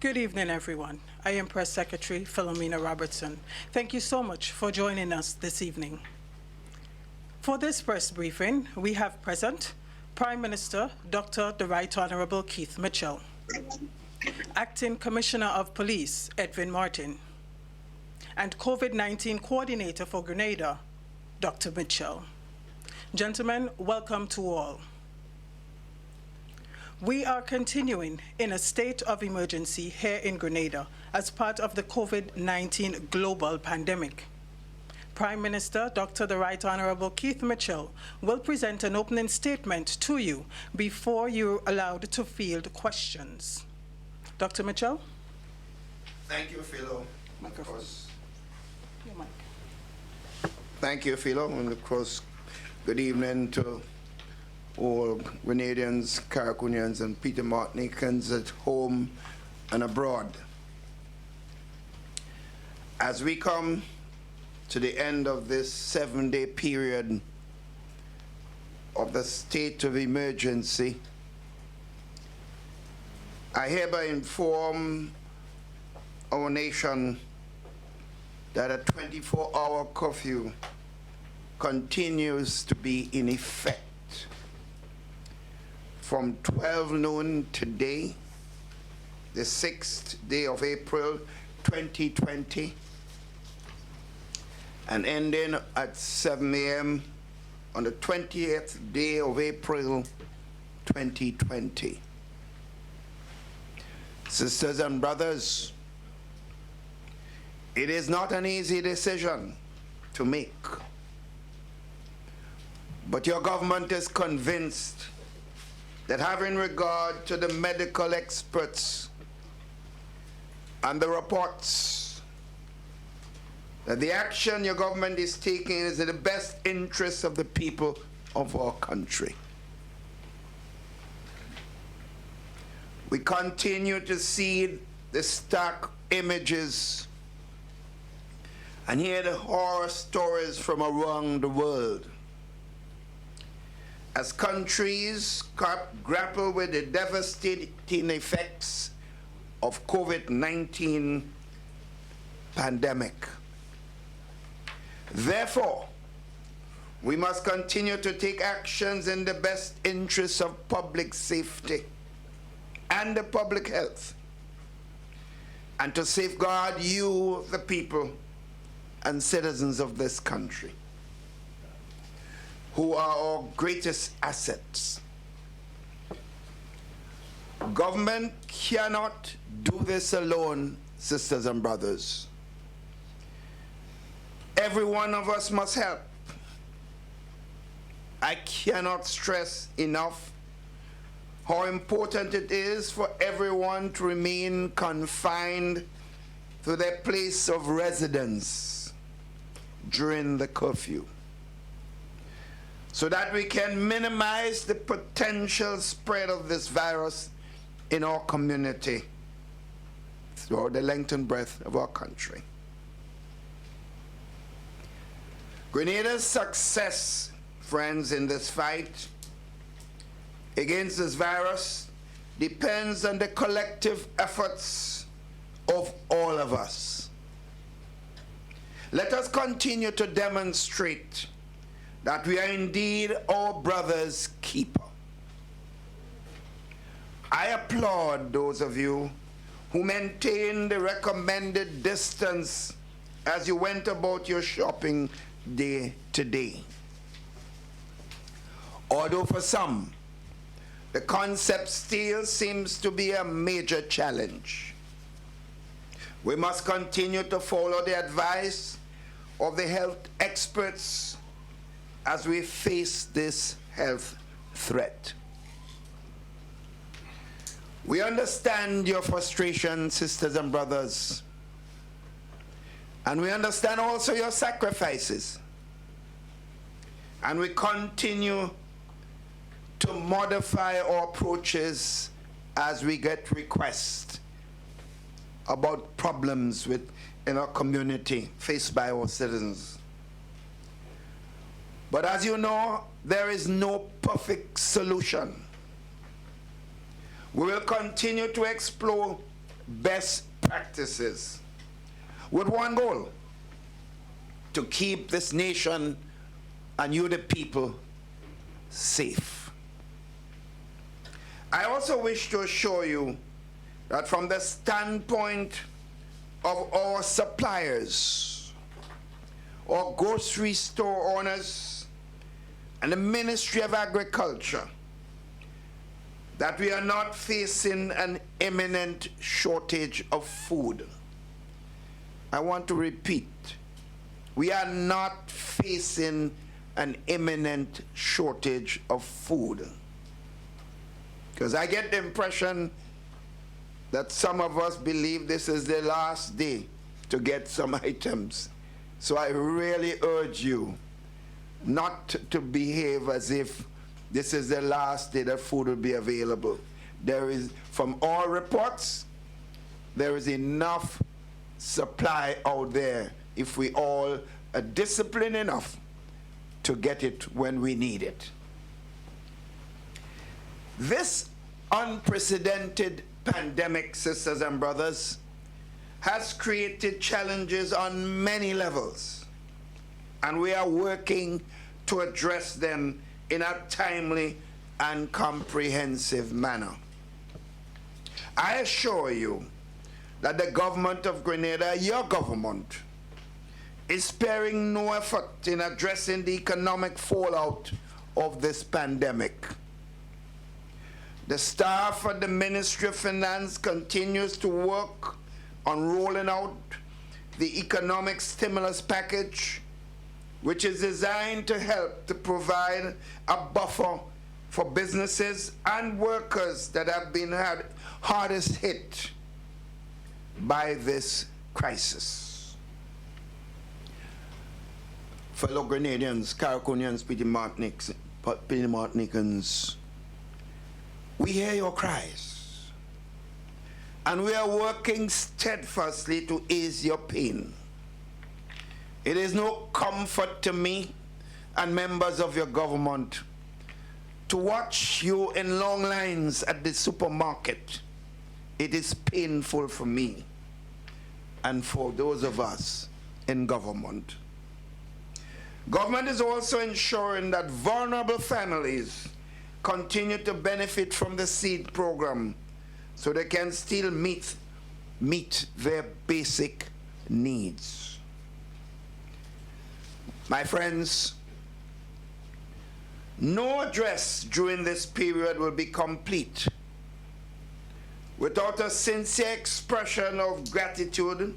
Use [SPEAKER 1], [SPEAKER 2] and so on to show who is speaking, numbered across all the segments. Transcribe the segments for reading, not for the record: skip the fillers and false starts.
[SPEAKER 1] Good evening, everyone. I am Press Secretary Philomena Robertson. Thank you so much for joining us this evening. For this press briefing, we have present Prime Minister Dr. The Right Honorable Keith Mitchell, Acting Commissioner of Police Edwin Martin, and COVID-19 Coordinator for Grenada, Dr. Mitchell. Gentlemen, welcome to all. We are continuing in a state of emergency here in Grenada as part of the COVID-19 global pandemic. Prime Minister Dr. The Right Honorable Keith Mitchell will present an opening statement to you before you're allowed to field questions. Dr. Mitchell?
[SPEAKER 2] Thank you, Philo.
[SPEAKER 1] Microphone. Your mic.
[SPEAKER 2] Thank you, Philo, and of course, good evening to all Grenadians, Caracunians, and Peter Martinicans at home and abroad. As we come to the end of this 7-day period of the state of emergency, I hereby inform our nation that a 24-hour curfew continues to be in effect from 12 noon today, the 6th day of April 2020, and ending at 7 a.m. on the 20th day of April 2020. Sisters and brothers, it is not an easy decision to make, but your government is convinced that having regard to the medical experts and the reports, that the action your government is taking is in the best interest of the people of our country. We continue to see the stark images and hear the horror stories from around the world as countries grapple with the devastating effects of COVID-19 pandemic. Therefore, we must continue to take actions in the best interests of public safety and the public health, and to safeguard you, the people and citizens of this country, who are our greatest assets. Government cannot do this alone, sisters and brothers. Every one of us must help. I cannot stress enough how important it is for everyone to remain confined to their place of residence during the curfew, so that we can minimize the potential spread of this virus in our community throughout the length and breadth of our country. Grenada's success, friends, in this fight against this virus depends on the collective efforts of all of us. Let us continue to demonstrate that we are indeed our brother's keeper. I applaud those of you who maintained the recommended distance as you went about your shopping day today. Although for some, the concept still seems to be a major challenge. We must continue to follow the advice of the health experts as we face this health threat. We understand your frustration, sisters and brothers, and we understand also your sacrifices. And we continue to modify our approaches as we get requests about problems in our community faced by our citizens. But as you know, there is no perfect solution. We will continue to explore best practices with one goal: to keep this nation and you, the people, safe. I also wish to assure you that from the standpoint of our suppliers, our grocery store owners, and the Ministry of Agriculture, that we are not facing an imminent shortage of food. I want to repeat, we are not facing an imminent shortage of food. Because I get the impression that some of us believe this is the last day to get some items. So I really urge you not to behave as if this is the last day that food will be available. There is, from all reports, there is enough supply out there if we all are disciplined enough to get it when we need it. This unprecedented pandemic, sisters and brothers, has created challenges on many levels, and we are working to address them in a timely and comprehensive manner. I assure you that the government of Grenada, your government, is sparing no effort in addressing the economic fallout of this pandemic. The staff at the Ministry of Finance continues to work on rolling out the economic stimulus package, which is designed to help to provide a buffer for businesses and workers that have been hardest hit by this crisis. Fellow Grenadians, Cariconians, Petty Martinicans, we hear your cries, and we are working steadfastly to ease your pain. It is no comfort to me and members of your government to watch you in long lines at the supermarket. It is painful for me and for those of us in government. Government is also ensuring that vulnerable families continue to benefit from the seed program so they can still meet their basic needs. My friends, no address during this period will be complete without a sincere expression of gratitude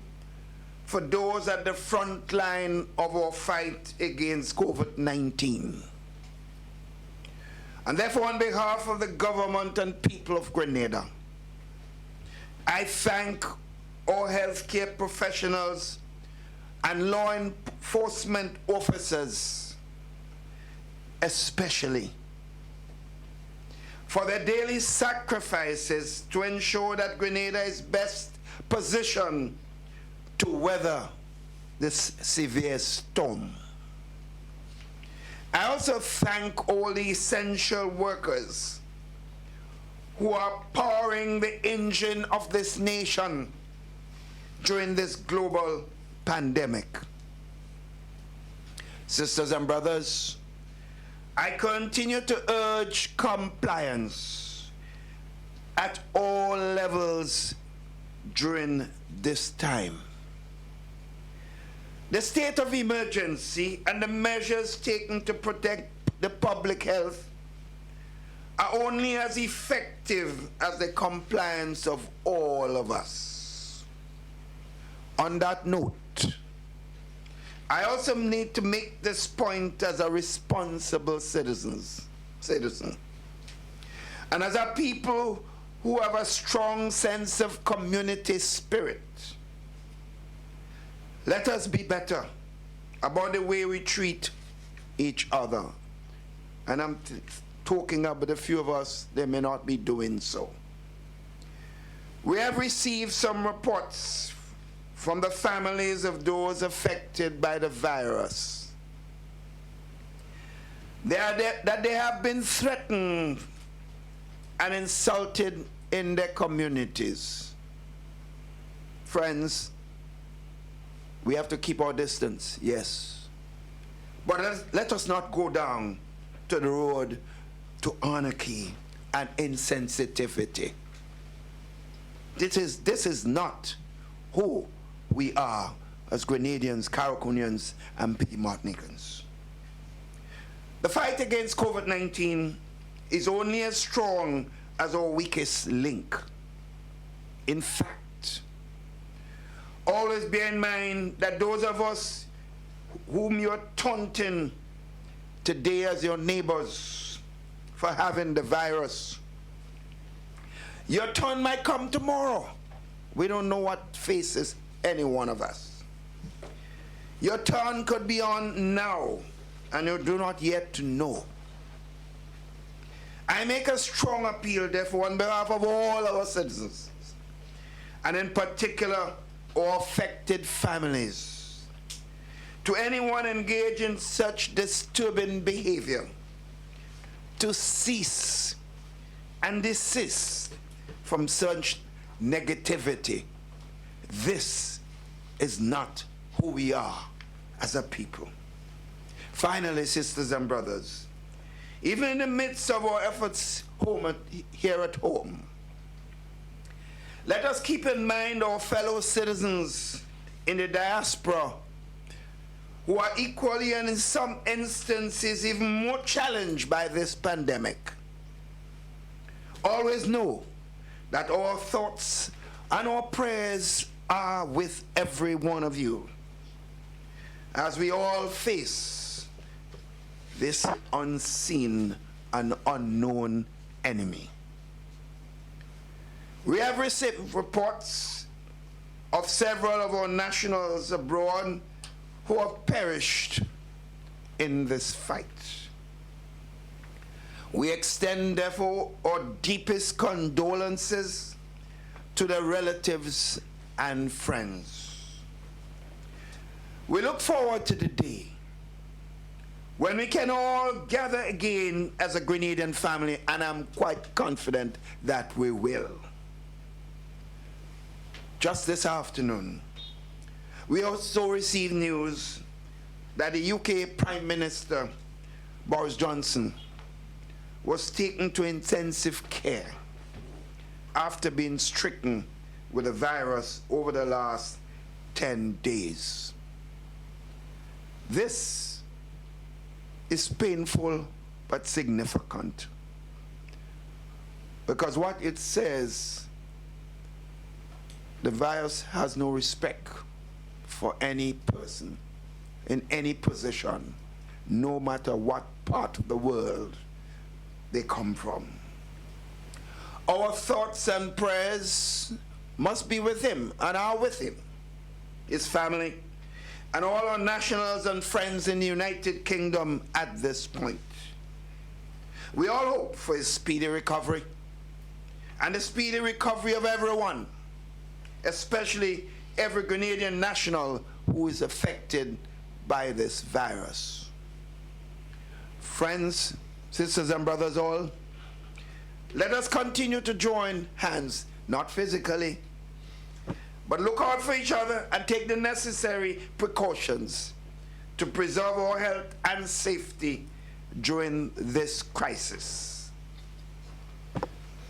[SPEAKER 2] for those at the front line of our fight against COVID-19. And therefore, on behalf of the government and people of Grenada, I thank all healthcare professionals and law enforcement officers, especially, for their daily sacrifices to ensure that Grenada is best positioned to weather this severe storm. I also thank all the essential workers who are powering the engine of this nation during this global pandemic. Sisters and brothers, I continue to urge compliance at all levels during this time. The state of emergency and the measures taken to protect the public health are only as effective as the compliance of all of us. On that note, I also need to make this point as a responsible citizen, and as a people who have a strong sense of community spirit. Let us be better about the way we treat each other. And I'm talking about a few of us, they may not be doing so. We have received some reports from the families of those affected by the virus that they have been threatened and insulted in their communities. Friends, we have to keep our distance, yes. But let us not go down to the road to anarchy and insensitivity. This is not who we are as Grenadians, Caraconians, and Petit Martinicans. The fight against COVID-19 is only as strong as our weakest link. In fact, always bear in mind that those of us whom you're taunting today as your neighbors for having the virus, your turn might come tomorrow. We don't know what faces any one of us. Your turn could be on now, and you do not yet know. I make a strong appeal, therefore, on behalf of all our citizens, and in particular, our affected families, to anyone engaged in such disturbing behavior, to cease and desist from such negativity. This is not who we are as a people. Finally, sisters and brothers, even in the midst of our efforts here at home, let us keep in mind our fellow citizens in the diaspora who are equally and in some instances even more challenged by this pandemic. Always know that our thoughts and our prayers are with every one of you as we all face this unseen and unknown enemy. We have received reports of several of our nationals abroad who have perished in this fight. We extend, therefore, our deepest condolences to their relatives and friends. We look forward to the day when we can all gather again as a Grenadian family, and I'm quite confident that we will. Just this afternoon, we also received news that the UK Prime Minister, Boris Johnson, was taken to intensive care after being stricken with the virus over the last 10 days. This is painful but significant, because what it says, the virus has no respect for any person in any position, no matter what part of the world they come from. Our thoughts and prayers must be with him and are with him, his family, and all our nationals and friends in the United Kingdom at this point. We all hope for his speedy recovery and the speedy recovery of everyone, especially every Grenadian national who is affected by this virus. Friends, sisters and brothers all, let us continue to join hands, not physically, but look out for each other and take the necessary precautions to preserve our health and safety during this crisis.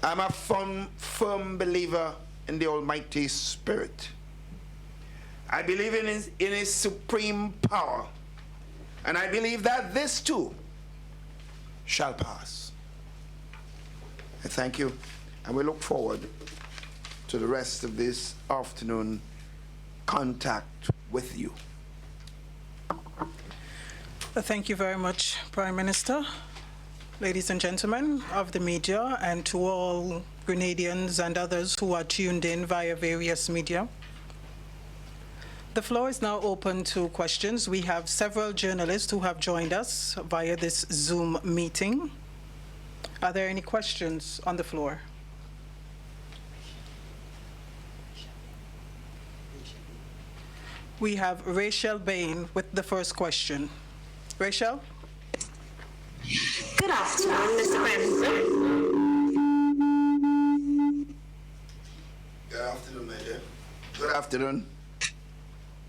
[SPEAKER 2] I'm a firm believer in the Almighty Spirit. I believe in his supreme power, and I believe that this too shall pass. I thank you, and we look forward to the rest of this afternoon contact with you.
[SPEAKER 1] Thank you very much, Prime Minister. Ladies and gentlemen of the media, and to all Grenadians and others who are tuned in via various media. The floor is now open to questions. We have several journalists who have joined us via this Zoom meeting. Are there any questions on the floor? We have Rachel Bain with the first question. Rachel?
[SPEAKER 3] Good afternoon, Mr. Prime Minister.
[SPEAKER 2] Good afternoon, my dear. Good afternoon.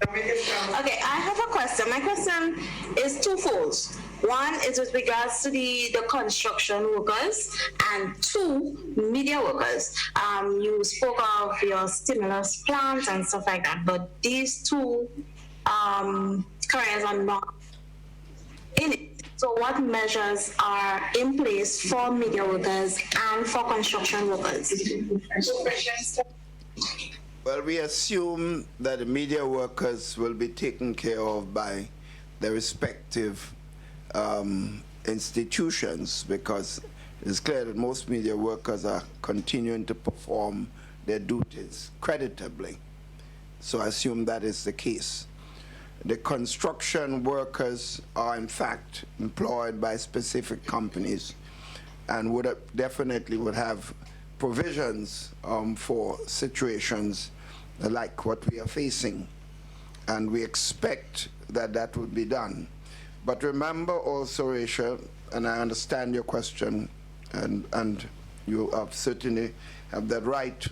[SPEAKER 3] Okay, I have a question. My question is twofold. One is with regards to the construction workers, and two, media workers. You spoke of your stimulus plans and stuff like that, but these two careers are not in it. So what measures are in place for media workers and for construction workers?
[SPEAKER 2] Well, we assume that the media workers will be taken care of by their respective institutions, because it's clear that most media workers are continuing to perform their duties creditably. So I assume that is the case. The construction workers are in fact employed by specific companies and definitely would have provisions for situations like what we are facing, and we expect that that would be done. But remember also, Rachel, and I understand your question, and you certainly have that right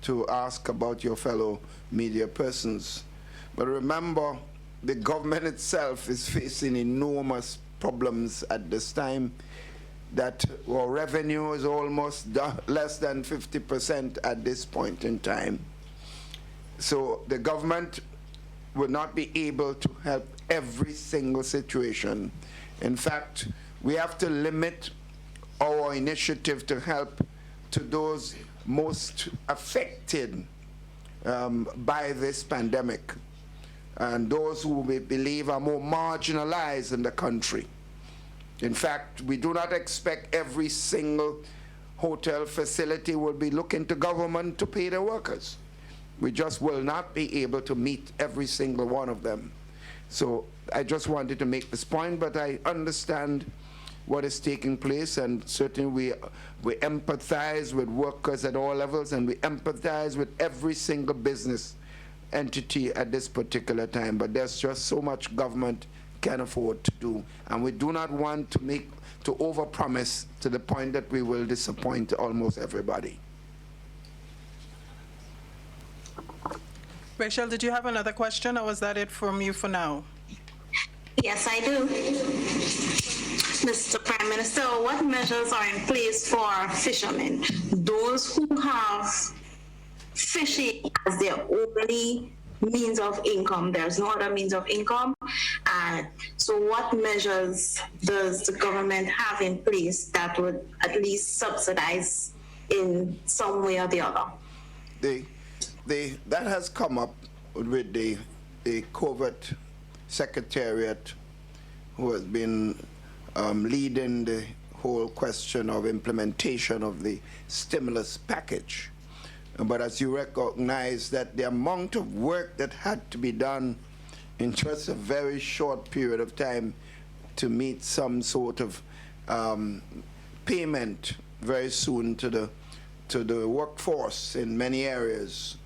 [SPEAKER 2] to ask about your fellow media persons. But remember, the government itself is facing enormous problems at this time, that our revenue is almost less than 50% at this point in time. So the government will not be able to help every single situation. In fact, we have to limit our initiative to help to those most affected by this pandemic, and those who we believe are more marginalized in the country. In fact, we do not expect every single hotel facility will be looking to government to pay their workers. We just will not be able to meet every single one of them. So I just wanted to make this point, but I understand what is taking place, and certainly we empathize with workers at all levels, and we empathize with every single business entity at this particular time. But there's just so much government can afford to do, and we do not want to overpromise to the point that we will disappoint almost everybody.
[SPEAKER 1] Rachel, did you have another question, or was that it from you for now?
[SPEAKER 3] Yes, I do. Mr. Prime Minister, what measures are in place for fishermen, those who have fishing as their only means of income? There's no other means of income. So what measures does the government have in place that would at least subsidize in some way or the other?
[SPEAKER 2] That has come up with the covert secretariat, who has been leading the whole question of implementation of the stimulus package. But as you recognize, that the amount of work that had to be done in just a very short period of time to meet some sort of payment very soon to the workforce in many areas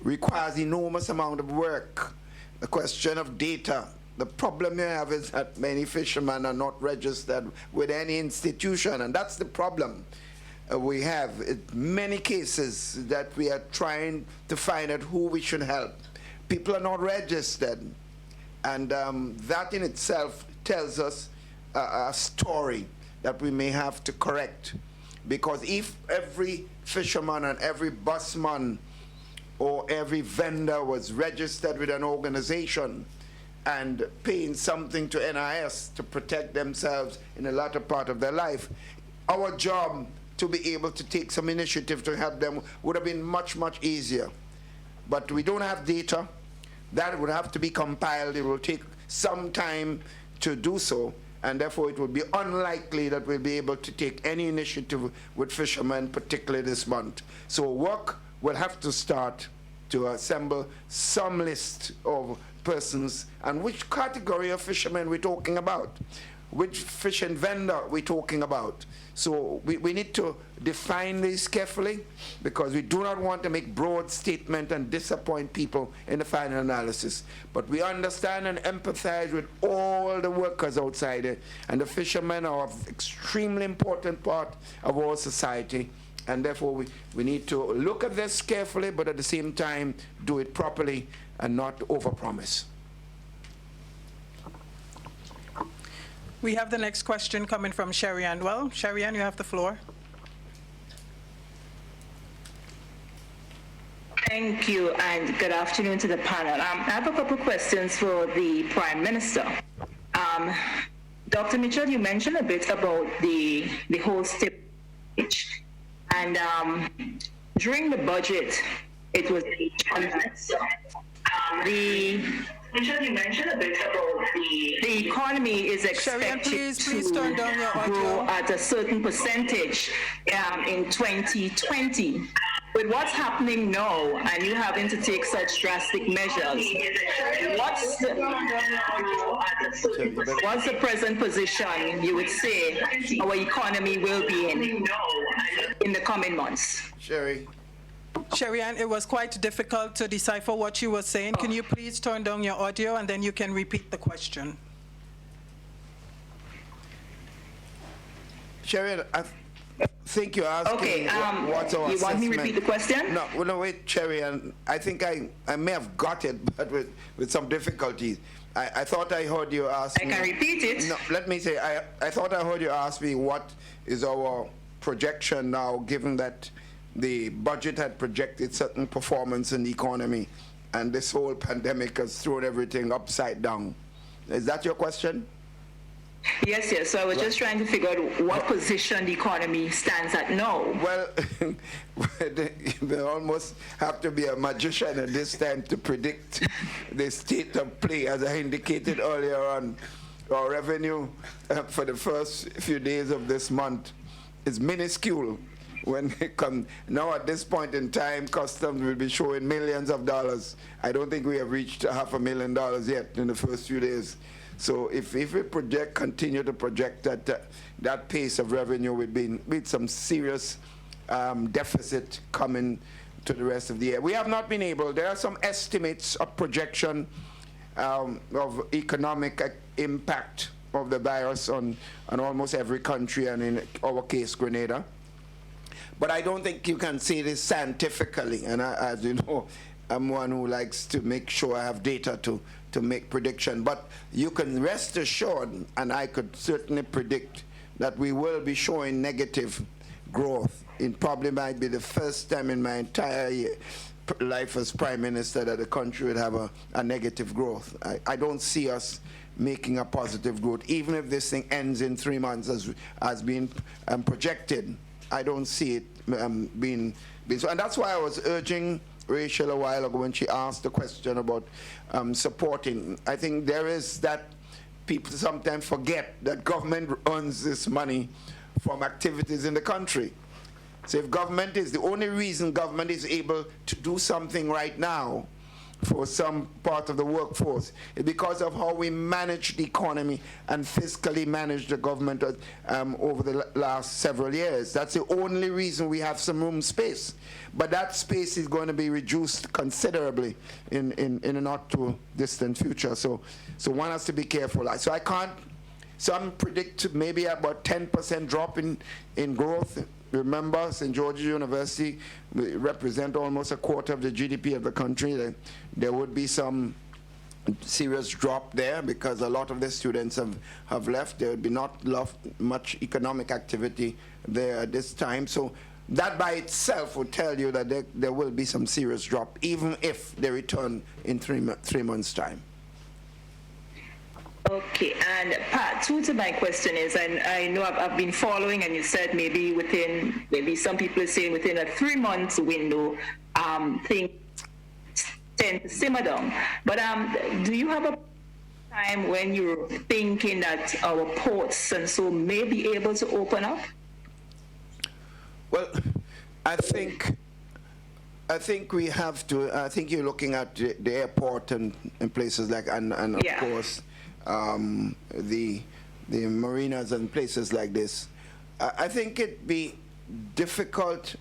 [SPEAKER 2] requires enormous amount of work. The question of data. The problem you have is that many fishermen are not registered with any institution, and that's the problem we have. In many cases that we are trying to find out who we should help. People are not registered, and that in itself tells us a story that we may have to correct. Because if every fisherman and every busman or every vendor was registered with an organization and paying something to NIS to protect themselves in the latter part of their life, our job to be able to take some initiative to help them would have been much, much easier. But we don't have data. That would have to be compiled. It will take some time to do so, and therefore it would be unlikely that we'll be able to take any initiative with fishermen, particularly this month. So work will have to start to assemble some list of persons, and which category of fishermen we're talking about, which fishing vendor we're talking about. So we need to define this carefully, because we do not want to make broad statement and disappoint people in the final analysis. But we understand and empathize with all the workers outside it, and the fishermen are an extremely important part of our society, And therefore, we need to look at this carefully, but at the same time, do it properly and not overpromise.
[SPEAKER 1] We have the next question coming from Sherry Anwell. Sherry Ann, you have the floor.
[SPEAKER 4] Thank you, and good afternoon to the panel. I have a couple of questions for the Prime Minister. Dr. Mitchell, you mentioned a bit about the whole stage, and during the budget, it was you mentioned a bit about the economy is expected
[SPEAKER 1] please turn down your audio.
[SPEAKER 4] grow at a certain percentage in 2020. With what's happening now, and you having to take such drastic measures, what's the present position you would say our economy will be in the coming months?
[SPEAKER 2] Sherry.
[SPEAKER 1] Sherry Ann, it was quite difficult to decipher what you were saying. Can you please turn down your audio and then you can repeat the question?
[SPEAKER 2] Sherry, I think you're asking
[SPEAKER 4] Okay,
[SPEAKER 2] what's our
[SPEAKER 4] you want me to
[SPEAKER 2] assessment.
[SPEAKER 4] repeat the question?
[SPEAKER 2] No, well, no, wait, Sherry, and I think I may have got it, but with some difficulties. I thought I heard you ask
[SPEAKER 4] I can repeat it.
[SPEAKER 2] No, let me say, I thought I heard you ask me what is our projection now, given that the budget had projected certain performance in the economy, and this whole pandemic has thrown everything upside down. Is that your question?
[SPEAKER 4] Yes. So I was just trying to figure out what position the economy stands at now.
[SPEAKER 2] Well, they almost have to be a magician at this time to predict the state of play. As I indicated earlier on, our revenue for the first few days of this month is minuscule. When it comes now, at this point in time, customs will be showing millions of dollars. I don't think we have reached $500,000 yet in the first few days. So if we continue to project that pace of revenue with some serious deficit coming to the rest of the year. We have not been able. There are some estimates of projection of economic impact of the virus on almost every country, and in our case, Grenada. But I don't think you can say this scientifically, and as you know, I'm one who likes to make sure I have data to make prediction. But you can rest assured, and I could certainly predict, that we will be showing negative growth. It probably might be the first time in my entire life as Prime Minister that the country would have a negative growth. I don't see us making a positive growth, even if this thing ends in 3 months as being projected. I don't see it being so, and that's why I was urging Rachel a while ago when she asked the question about supporting. I think there is that people sometimes forget that government earns this money from activities in the country. So if government is the only reason government is able to do something right now for some part of the workforce is because of how we manage the economy and fiscally manage the government over the last several years. That's the only reason we have some room space. But that space is going to be reduced considerably in a not too distant future. So one has to be careful. So I can't, some predict maybe about 10% drop in growth. Remember, St. George's University represent almost a quarter of the GDP of the country. There would be some serious drop there because a lot of the students have left. There would be not much economic activity there at this time. So that by itself would tell you that there will be some serious drop, even if they return in 3 months' time.
[SPEAKER 4] Okay, and part two to my question is, and I know I've been following, and you said maybe some people are saying within a 3 months window, things tend to simmer down. But do you have a time when you're thinking that our ports and so may be able to open up?
[SPEAKER 2] Well, I think we have to. I think you're looking at the airport and places like, and of course. The marinas and places like this. I think it'd be difficult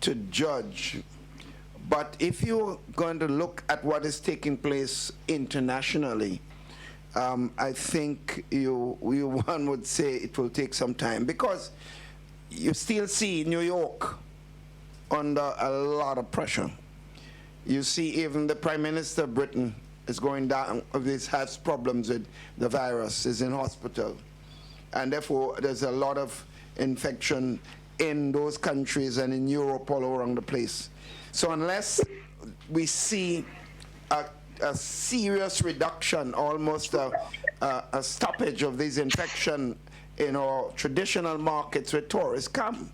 [SPEAKER 2] to judge, but if you're going to look at what is taking place internationally, I think one would say it will take some time, because you still see New York under a lot of pressure. You see even the Prime Minister of Britain is going down, has problems with the virus, is in hospital. And therefore, there's a lot of infection in those countries and in Europe all around the place. So unless we see a serious reduction, almost a stoppage of this infection in our traditional markets where tourists come,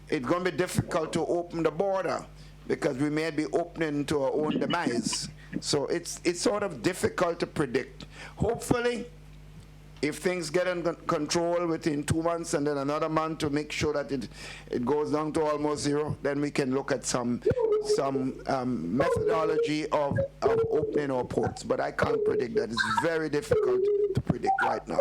[SPEAKER 2] it's going to be difficult to open the border because we may be opening to our own demise. So it's sort of difficult to predict. Hopefully, if things get under control within 2 months and then another month to make sure that it goes down to almost zero, then we can look at some methodology of opening our ports. But I can't predict that. It's very difficult to predict right now.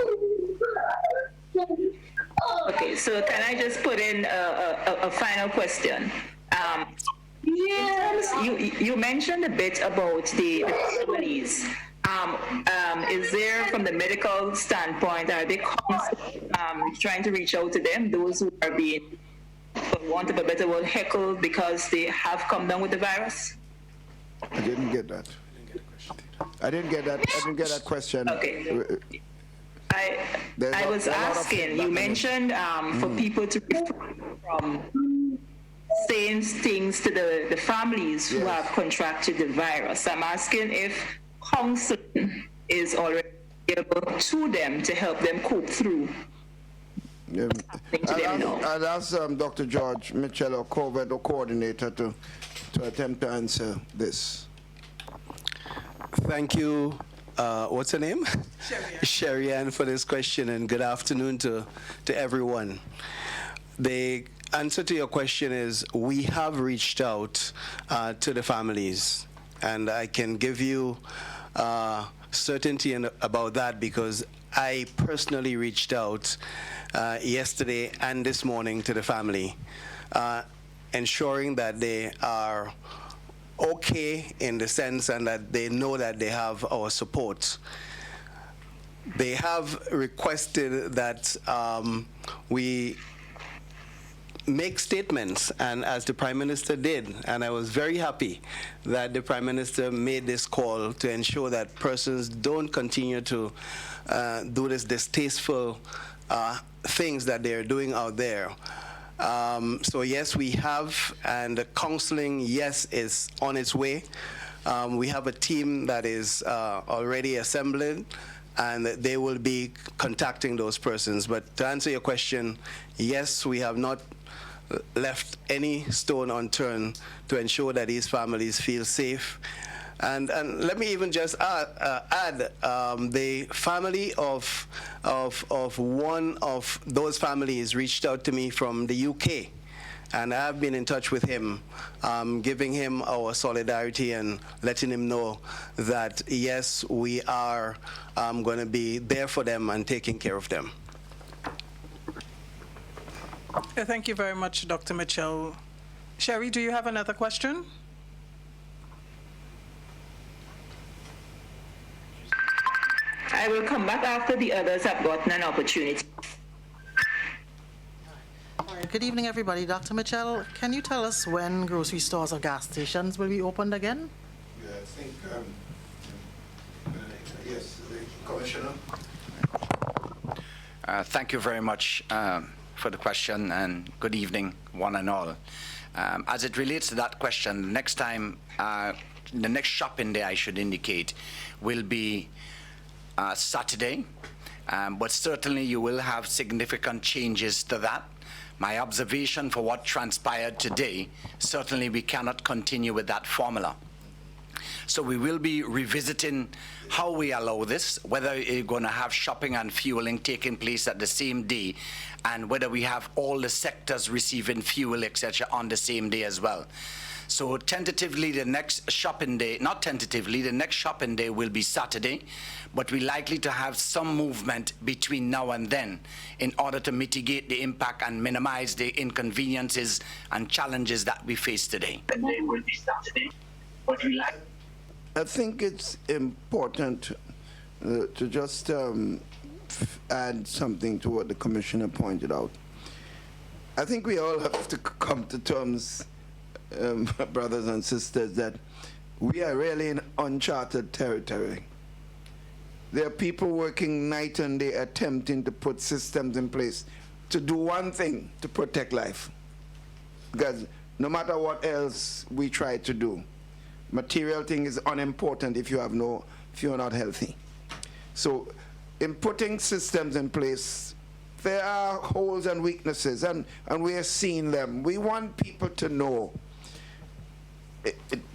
[SPEAKER 4] Okay, so can I just put in a final question? Yes. You mentioned a bit about the families. Is there, from the medical standpoint, are they trying to reach out to them, those who are being, for want of a better word, heckled because they have come down with the virus?
[SPEAKER 2] I didn't get that. I didn't get that question.
[SPEAKER 4] Okay. I was asking, you mentioned for people to refrain from saying things to the families who have contracted the virus. I'm asking if counseling is already available to them to help them cope through.
[SPEAKER 2] Yeah. I'll ask Dr. George Mitchell, our COVID coordinator, to attempt to answer this.
[SPEAKER 5] Thank you. What's her name? Sherry Ann, for this question, and good afternoon to everyone. The answer to your question is we have reached out to the families, and I can give you certainty about that because I personally reached out yesterday and this morning to the family, ensuring that they are okay in the sense and that they know that they have our support. They have requested that we make statements, and as the Prime Minister did, and I was very happy that the Prime Minister made this call to ensure that persons don't continue to do this distasteful things that they're doing out there. So yes, we have, and the counseling, yes, is on its way. We have a team that is already assembling, and they will be contacting those persons. But to answer your question, yes, we have not left any stone unturned to ensure that these families feel safe. And let me even just add the family of one of those families reached out to me from the UK, and I've been in touch with him, giving him our solidarity and letting him know that yes, we are going to be there for them and taking care of them.
[SPEAKER 1] Thank you very much, Dr. Mitchell. Sherry, do you have another question?
[SPEAKER 4] I will come back after the others have gotten an opportunity.
[SPEAKER 6] All right, good evening, everybody. Dr. Mitchell, can you tell us when grocery stores or gas stations will be opened again?
[SPEAKER 2] Yeah, I think, yes, the Commissioner.
[SPEAKER 7] Thank you very much for the question, and good evening, one and all. As it relates to that question, the next time, the next shopping day, I should indicate, will be Saturday, but certainly you will have significant changes to that. My observation for what transpired today, certainly we cannot continue with that formula. So we will be revisiting how we allow this, whether you're going to have shopping and fueling taking place at the same day, and whether we have all the sectors receiving fuel, etc., on the same day as well. So tentatively, the next shopping day, not tentatively, the next shopping day will be Saturday, but we're likely to have some movement between now and then in order to mitigate the impact and minimize the inconveniences and challenges that we face today. The day will be Saturday, but we like.
[SPEAKER 2] I think it's important to just add something to what the Commissioner pointed out. I think we all have to come to terms, brothers and sisters, that we are really in uncharted territory. There are people working night and day attempting to put systems in place to do one thing, to protect life. Because no matter what else we try to do, material thing is unimportant if you're not healthy. So in putting systems in place, there are holes and weaknesses, and we are seeing them. We want people to know.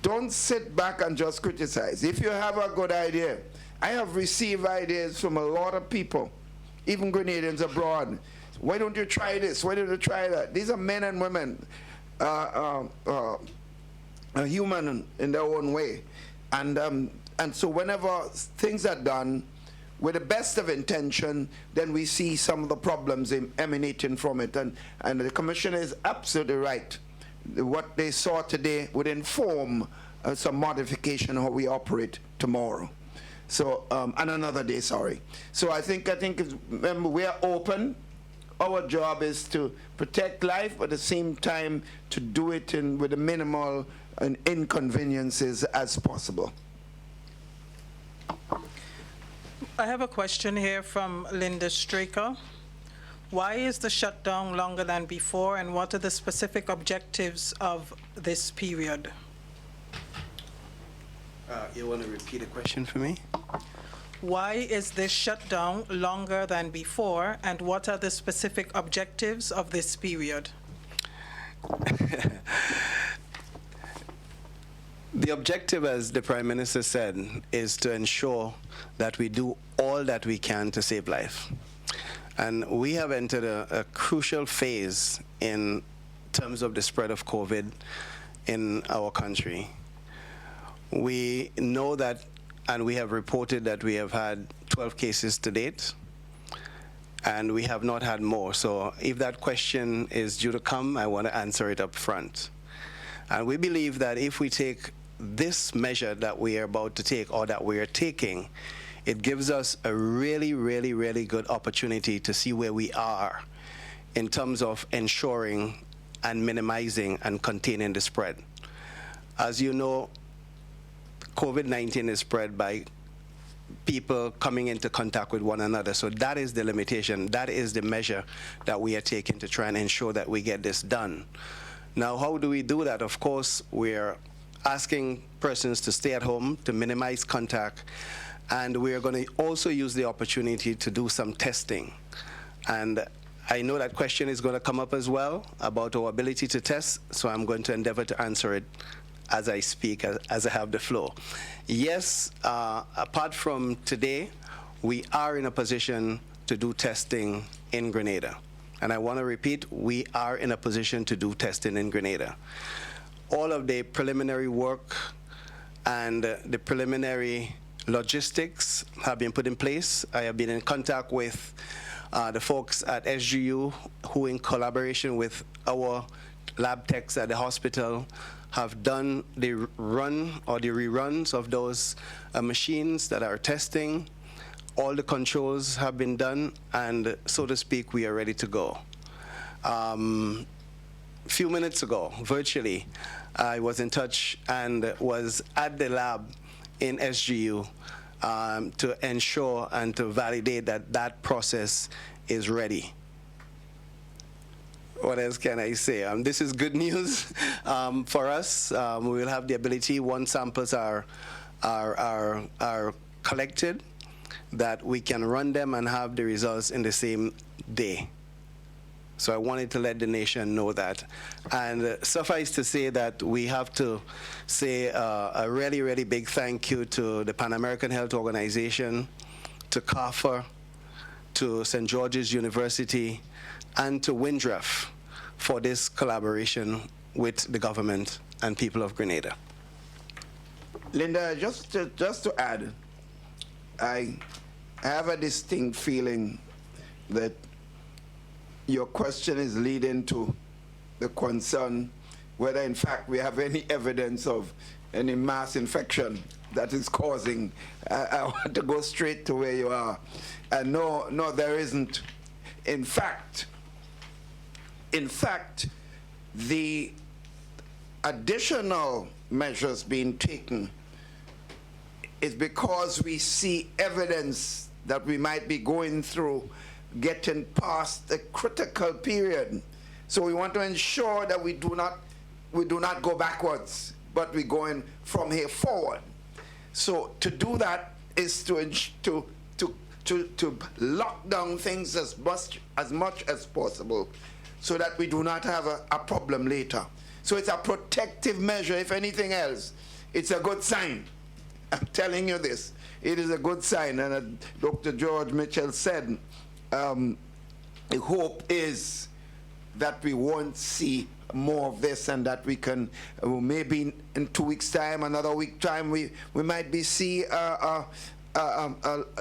[SPEAKER 2] Don't sit back and just criticize. If you have a good idea, I have received ideas from a lot of people, even Grenadians abroad. Why don't you try this? Why don't you try that? These are men and women, human in their own way. And so whenever things are done with the best of intention, then we see some of the problems emanating from it. And the Commissioner is absolutely right. What they saw today would inform some modification of how we operate tomorrow. So, and another day, sorry. So I think remember, we are open. Our job is to protect life, but at the same time to do it with the minimal inconveniences as possible.
[SPEAKER 1] I have a question here from Linda Straker. Why is the shutdown longer than before, and what are the specific objectives of this period?
[SPEAKER 5] You want to repeat the question for me?
[SPEAKER 1] Why is this shutdown longer than before, and what are the specific objectives of this period?
[SPEAKER 5] The objective, as the Prime Minister said, is to ensure that we do all that we can to save life. And we have entered a crucial phase in terms of the spread of COVID in our country. We know that, and we have reported that we have had 12 cases to date, and we have not had more. So if that question is due to come, I want to answer it up front. And we believe that if we take this measure that we are about to take, or that we are taking, it gives us a really, really, really good opportunity to see where we are in terms of ensuring and minimizing and containing the spread. As you know, COVID-19 is spread by people coming into contact with one another. So that is the limitation. That is the measure that we are taking to try and ensure that we get this done. Now, how do we do that? Of course, we're asking persons to stay at home, to minimize contact, and we're going to also use the opportunity to do some testing. And I know that question is going to come up as well about our ability to test, so I'm going to endeavor to answer it as I speak, as I have the floor. Yes, apart from today, we are in a position to do testing in Grenada. And I want to repeat, we are in a position to do testing in Grenada. All of the preliminary work and the preliminary logistics have been put in place. I have been in contact with the folks at SGU, who in collaboration with our lab techs at the hospital have done the run or the reruns of those machines that are testing. All the controls have been done, and so to speak, we are ready to go. A few minutes ago, virtually, I was in touch and was at the lab in SGU to ensure and to validate that that process is ready. What else can I say? This is good news for us. We will have the ability, once samples are collected, that we can run them and have the results in the same day. So I wanted to let the nation know that. And suffice to say that we have to say a really, really big thank you to the Pan American Health Organization, to CARPHA, to St. George's University, and to WINDREF for this collaboration with the government and people of Grenada.
[SPEAKER 2] Linda, just to add, I have a distinct feeling that your question is leading to the concern whether in fact we have any evidence of any mass infection that is causing. I want to go straight to where you are. And no, there isn't. In fact, in fact, the additional measures being taken is because we see evidence that we might be going through getting past the critical period. So we want to ensure that we do not go backwards, but we're going from here forward. So to do that is to lock down things as much as possible so that we do not have a problem later. So it's a protective measure. If anything else, it's a good sign. I'm telling you this. It is a good sign. And Dr. George Mitchell said, the hope is that we won't see more of this, and that we can maybe in 2 weeks' time, another week time, we might be see a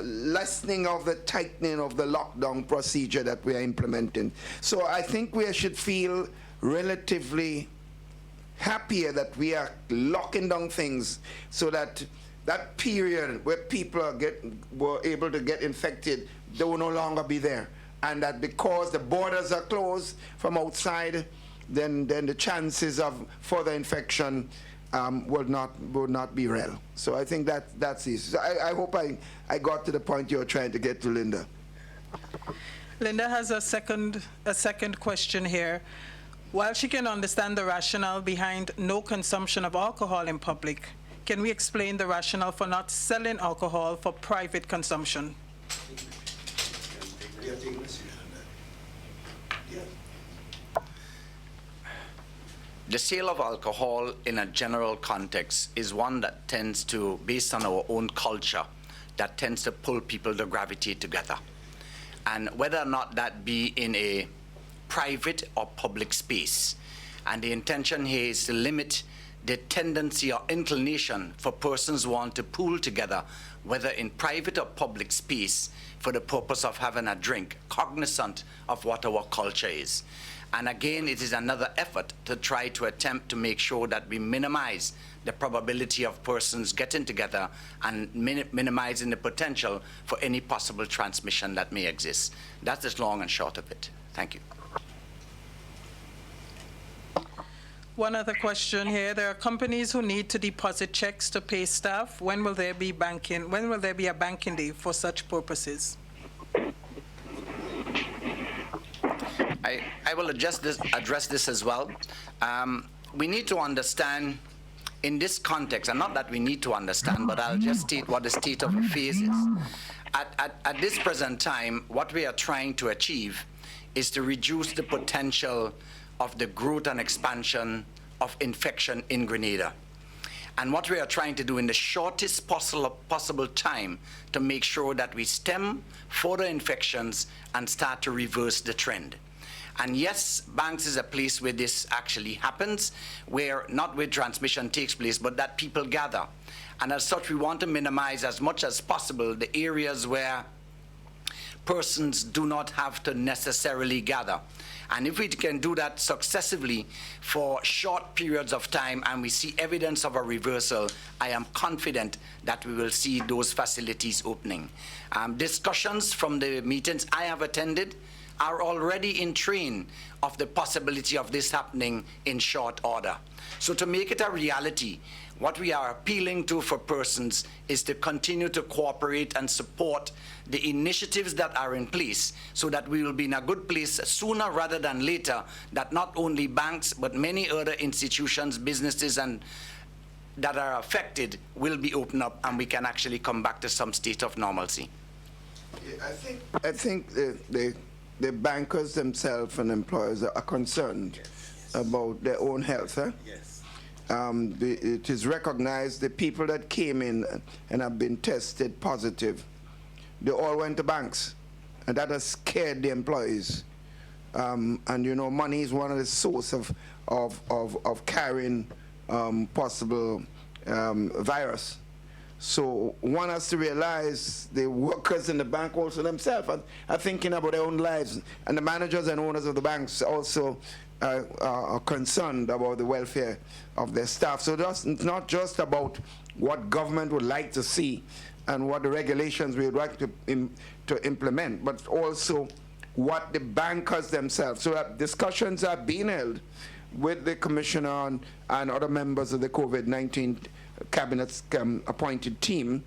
[SPEAKER 2] lessening of the tightening of the lockdown procedure that we are implementing. So I think we should feel relatively happier that we are locking down things so that that period where people were able to get infected, they will no longer be there. And that because the borders are closed from outside, then the chances of further infection will not be real. So I think that's it. So I hope I got to the point you're trying to get to, Linda.
[SPEAKER 1] Linda has a second question here. While she can understand the rationale behind no consumption of alcohol in public, can we explain the rationale for not selling alcohol for private consumption?
[SPEAKER 7] The sale of alcohol in a general context is one that tends to, based on our own culture, that tends to pull people to gravitate together. And whether or not that be in a private or public space. And the intention here is to limit the tendency or inclination for persons who want to pool together, whether in private or public space, for the purpose of having a drink, cognizant of what our culture is. And again, it is another effort to try to attempt to make sure that we minimize the probability of persons getting together and minimizing the potential for any possible transmission that may exist. That's the long and short of it. Thank you.
[SPEAKER 1] One other question here. There are companies who need to deposit checks to pay staff. When will there be banking? When will there be a banking day for such purposes?
[SPEAKER 7] I will address this as well. We need to understand in this context, and not that we need to understand, but I'll just state what the state of affairs is. At this present time, what we are trying to achieve is to reduce the potential of the growth and expansion of infection in Grenada. And what we are trying to do in the shortest possible time to make sure that we stem further infections and start to reverse the trend. And yes, banks is a place where this actually happens, where not where transmission takes place, but that people gather. And as such, we want to minimize as much as possible the areas where persons do not have to necessarily gather. And if we can do that successively for short periods of time and we see evidence of a reversal, I am confident that we will see those facilities opening. Discussions from the meetings I have attended are already in train of the possibility of this happening in short order. So to make it a reality, what we are appealing to for persons is to continue to cooperate and support the initiatives that are in place so that we will be in a good place sooner rather than later, that not only banks but many other institutions, businesses and that are affected will be opened up and we can actually come back to some state of normalcy.
[SPEAKER 2] Yeah, I think the bankers themselves and employers are concerned about their own health.
[SPEAKER 5] Yes.
[SPEAKER 2] It is recognized the people that came in and have been tested positive, they all went to banks, and that has scared the employees. And you know, money is one of the source of carrying possible virus. So one has to realize the workers in the bank also themselves are thinking about their own lives, and the managers and owners of the banks also are concerned about the welfare of their staff. So it's not just about what government would like to see and what the regulations we would like to implement, but also what the bankers themselves, so that discussions are being held with the commissioner and other members of the COVID-19 cabinet's appointed team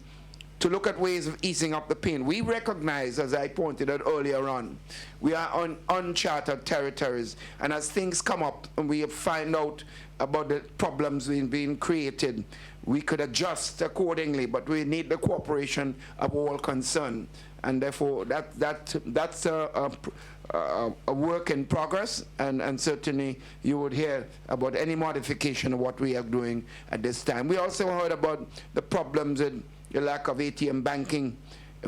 [SPEAKER 2] to look at ways of easing up the pain. We recognize, as I pointed out earlier on, we are on uncharted territories, and as things come up and we find out about the problems being created, we could adjust accordingly, but we need the cooperation of all concerned. And therefore, that's a work in progress, and certainly you would hear about any modification of what we are doing at this time. We also heard about the problems with the lack of ATM banking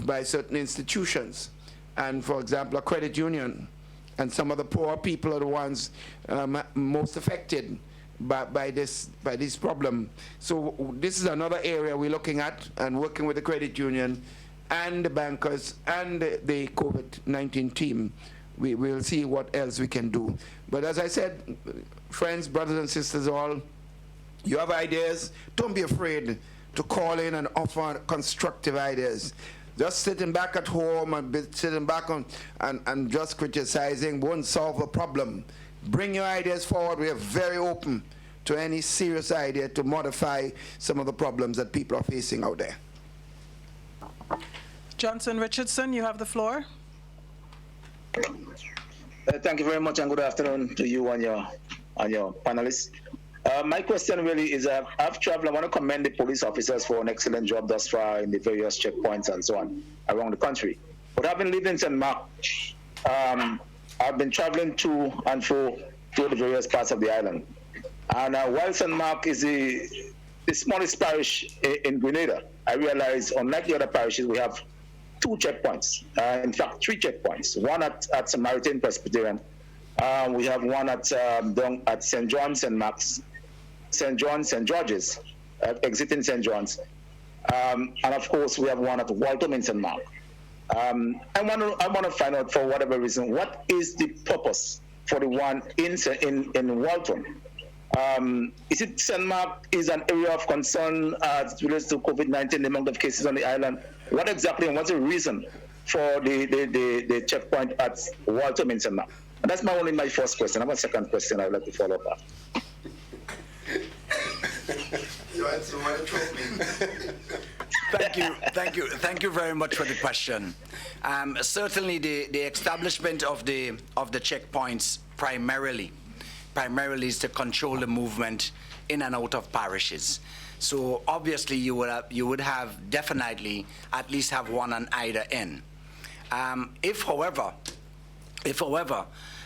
[SPEAKER 2] by certain institutions, and for example, a credit union, and some of the poor people are the ones most affected by this problem. So this is another area we're looking at and working with the credit union and the bankers and the COVID-19 team. We will see what else we can do. But as I said, friends, brothers and sisters all, you have ideas, don't be afraid to call in and offer constructive ideas. Just sitting back at home and sitting back and just criticizing won't solve a problem. Bring your ideas forward. We are very open to any serious idea to modify some of the problems that people are facing out there.
[SPEAKER 1] Johnson Richardson, you have the floor.
[SPEAKER 8] Thank you very much, and good afternoon to you and your panelists. My question really is, I've traveled. I want to commend the police officers for an excellent job thus far in the various checkpoints and so on around the country. But having lived in St. Mark, I've been traveling to and fro to the various parts of the island. And while St. Mark is the smallest parish in Grenada, I realize, unlike the other parishes, we have 2 checkpoints. In fact, 3 checkpoints. One at Samaritan Presbyterian. We have one at St. John, St. Mark's, St. John, St. George's, exiting St. John's. And of course, we have one at Waltham in St. Mark. I want to find out, for whatever reason, what is the purpose for the one in Waltham? Is it St. Mark is an area of concern as it relates to COVID-19, the amount of cases on the island? What exactly, and what's the reason for the checkpoint at Waltham in St. Mark? And that's my first question. I have a second question I would like to follow up on.
[SPEAKER 7] Thank you very much for the question. Certainly, the establishment of the checkpoints primarily is to control the movement in and out of parishes. So obviously, you would have definitely at least have one on either end. If, however,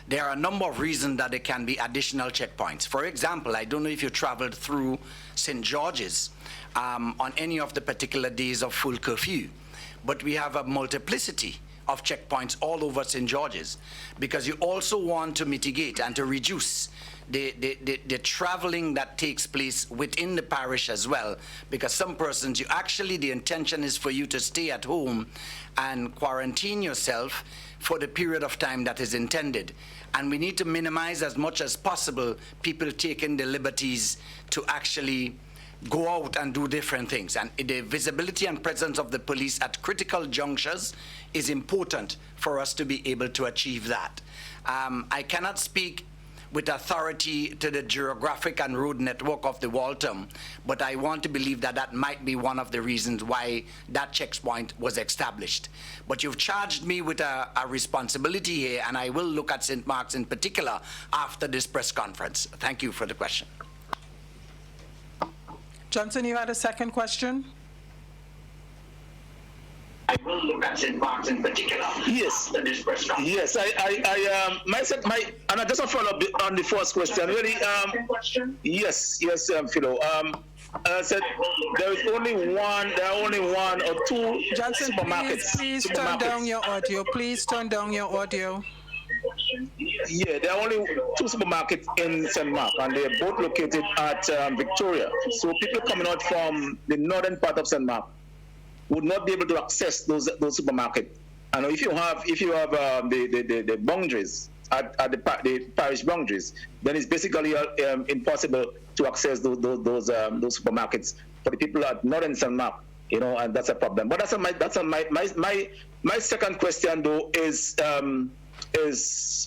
[SPEAKER 7] there are a number of reasons that there can be additional checkpoints. For example, I don't know if you traveled through St. George's on any of the particular days of full curfew, but we have a multiplicity of checkpoints all over St. George's, because you also want to mitigate and to reduce the traveling that takes place within the parish as well, because some persons, the intention is for you to stay at home and quarantine yourself for the period of time that is intended. And we need to minimize as much as possible people taking the liberties to actually go out and do different things. And the visibility and presence of the police at critical junctures is important for us to be able to achieve that. I cannot speak with authority to the geographic and road network of the Waltham, but I want to believe that that might be one of the reasons why that checkpoint was established. But you've charged me with a responsibility here, and I will look at St. Mark's in particular after this press conference. Thank you for the question.
[SPEAKER 1] Johnson, you had a second question?
[SPEAKER 8] I will look at St. Mark's in particular. Yes. Yes. And I just want to follow up on the first question. Really. Yes, Philo. I said there is only one. There are only 1 or 2
[SPEAKER 1] Johnson,
[SPEAKER 8] supermarkets.
[SPEAKER 1] please turn down your audio. Please turn down your audio.
[SPEAKER 8] Yeah, there are only 2 supermarkets in St. Mark, and they're both located at Victoria. So people coming out from the northern part of St. Mark would not be able to access those supermarkets. And if you have the boundaries at the parish boundaries, then it's basically impossible to access those supermarkets for the people at northern St. Mark. And that's a problem. But my second question though is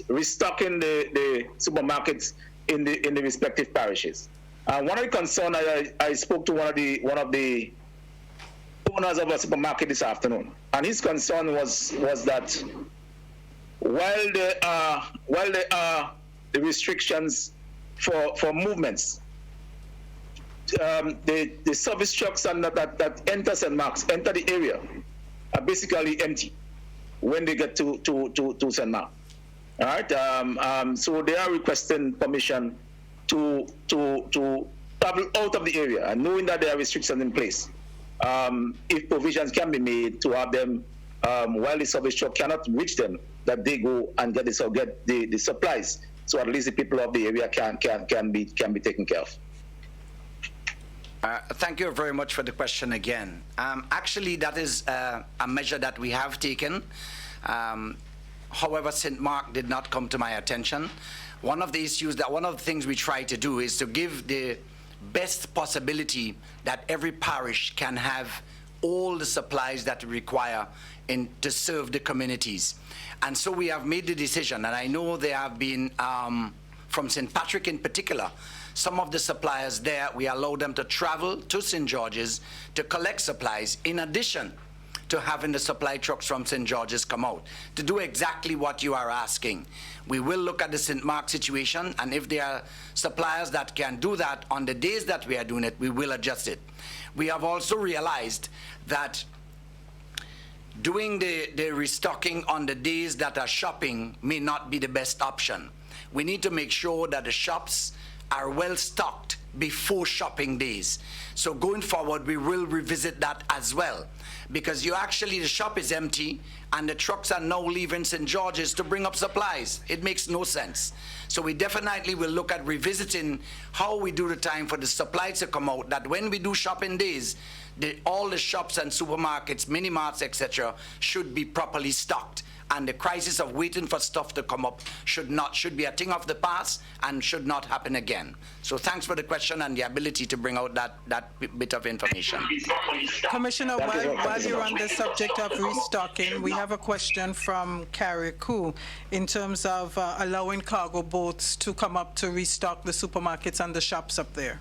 [SPEAKER 8] restocking the supermarkets in the respective parishes. One of the concerns I spoke to one of the owners of a supermarket this afternoon, and his concern was that while there are the restrictions for movements, the service trucks and that enter St. Mark's, enter the area, are basically empty when they get to St. Mark. All right. So they are requesting permission to travel out of the area, and knowing that there are restrictions in place. If provisions can be made to have them, while the service truck cannot reach them, that they go and get the supplies, so at least the people of the area can be taken care of.
[SPEAKER 7] Thank you very much for the question again. Actually, that is a measure that we have taken. However, St. Mark did not come to my attention. One of the things we try to do is to give the best possibility that every parish can have all the supplies that we require to serve the communities. And so we have made the decision, and I know there have been, from St. Patrick in particular, some of the suppliers there, we allow them to travel to St. George's to collect supplies, in addition to having the supply trucks from St. George's come out to do exactly what you are asking. We will look at the St. Mark situation, and if there are suppliers that can do that on the days that we are doing it, we will adjust it. We have also realized that doing the restocking on the days that are shopping may not be the best option. We need to make sure that the shops are well stocked before shopping days. So going forward, we will revisit that as well, because the shop is empty and the trucks are now leaving St. George's to bring up supplies. It makes no sense. So we definitely will look at revisiting how we do the time for the supplies to come out, that when we do shopping days, all the shops and supermarkets, mini marts, etc., should be properly stocked. And the crisis of waiting for stuff to come up should be a thing of the past and should not happen again. So thanks for the question and the ability to bring out that bit of information.
[SPEAKER 1] Commissioner, while you're on the subject of restocking, we have a question from Carriacou in terms of allowing cargo boats to come up to restock the supermarkets and the shops up there.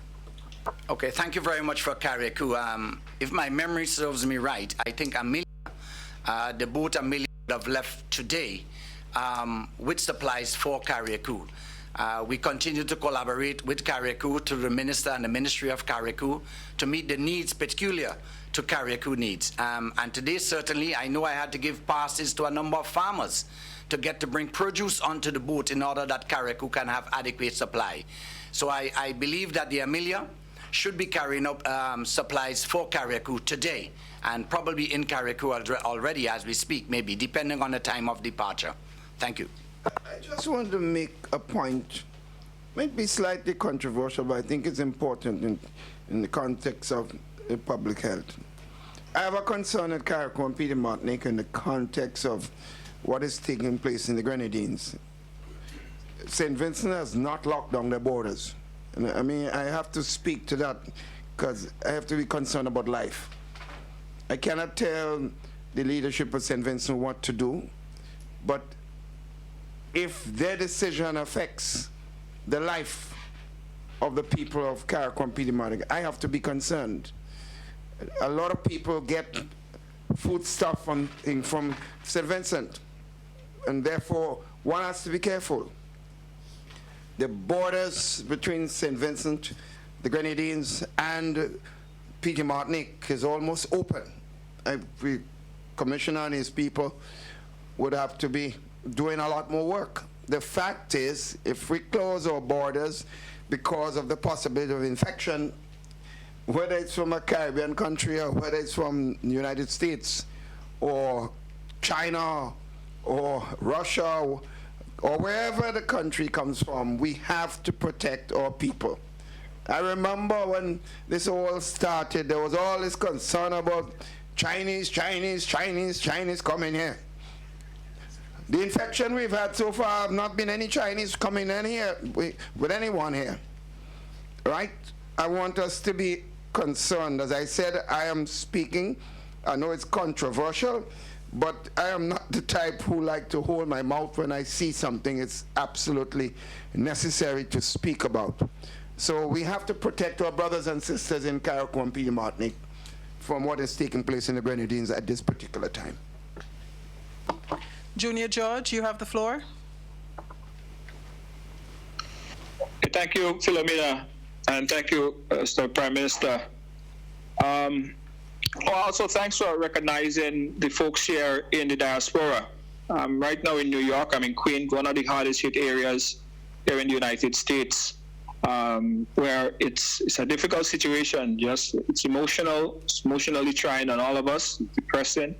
[SPEAKER 7] Okay, thank you very much for Carriacou. If my memory serves me right, I think Amelia, the boat Amelia, have left today with supplies for Carriacou. We continue to collaborate with Carriacou, to the Minister and the Ministry of Carriacou, to meet the needs peculiar to Carriacou needs. And today, certainly, I know I had to give passes to a number of farmers to bring produce onto the boat in order that Carriacou can have adequate supply. So I believe that the Amelia should be carrying up supplies for Carriacou today, and probably in Carriacou already as we speak, maybe, depending on the time of departure. Thank you.
[SPEAKER 2] I just want to make a point, might be slightly controversial, but I think it's important in the context of public health. I have a concern at Carriacou and Peter Martinique in the context of what is taking place in the Grenadines. St. Vincent has not locked down their borders. And I mean, I have to speak to that because I have to be concerned about life. I cannot tell the leadership of St. Vincent what to do, but if their decision affects the life of the people of Carriacou and Peter Martinique, I have to be concerned. A lot of people get food stuff from St. Vincent, and therefore one has to be careful. The borders between St. Vincent, the Grenadines, and Peter Martinique is almost open. The Commissioner and his people would have to be doing a lot more work. The fact is, if we close our borders because of the possibility of infection, whether it's from a Caribbean country or whether it's from the United States or China or Russia or wherever the country comes from, we have to protect our people. I remember when this all started, there was all this concern about Chinese coming here. The infection we've had so far have not been any Chinese coming in here with anyone here, right? I want us to be concerned. As I said, I am speaking. I know it's controversial, but I am not the type who like to hold my mouth when I see something it's absolutely necessary to speak about. So we have to protect our brothers and sisters in Carriacou and Peter Martinique from what is taking place in the Grenadines at this particular time.
[SPEAKER 1] Junior George, you have the floor.
[SPEAKER 9] Thank you, Philomena, and thank you, Mr. Prime Minister. Also, thanks for recognizing the folks here in the diaspora. Right now in New York, I'm in Queens, one of the hardest hit areas here in the United States, where it's a difficult situation. It's emotionally trying on all of us, it's depressing.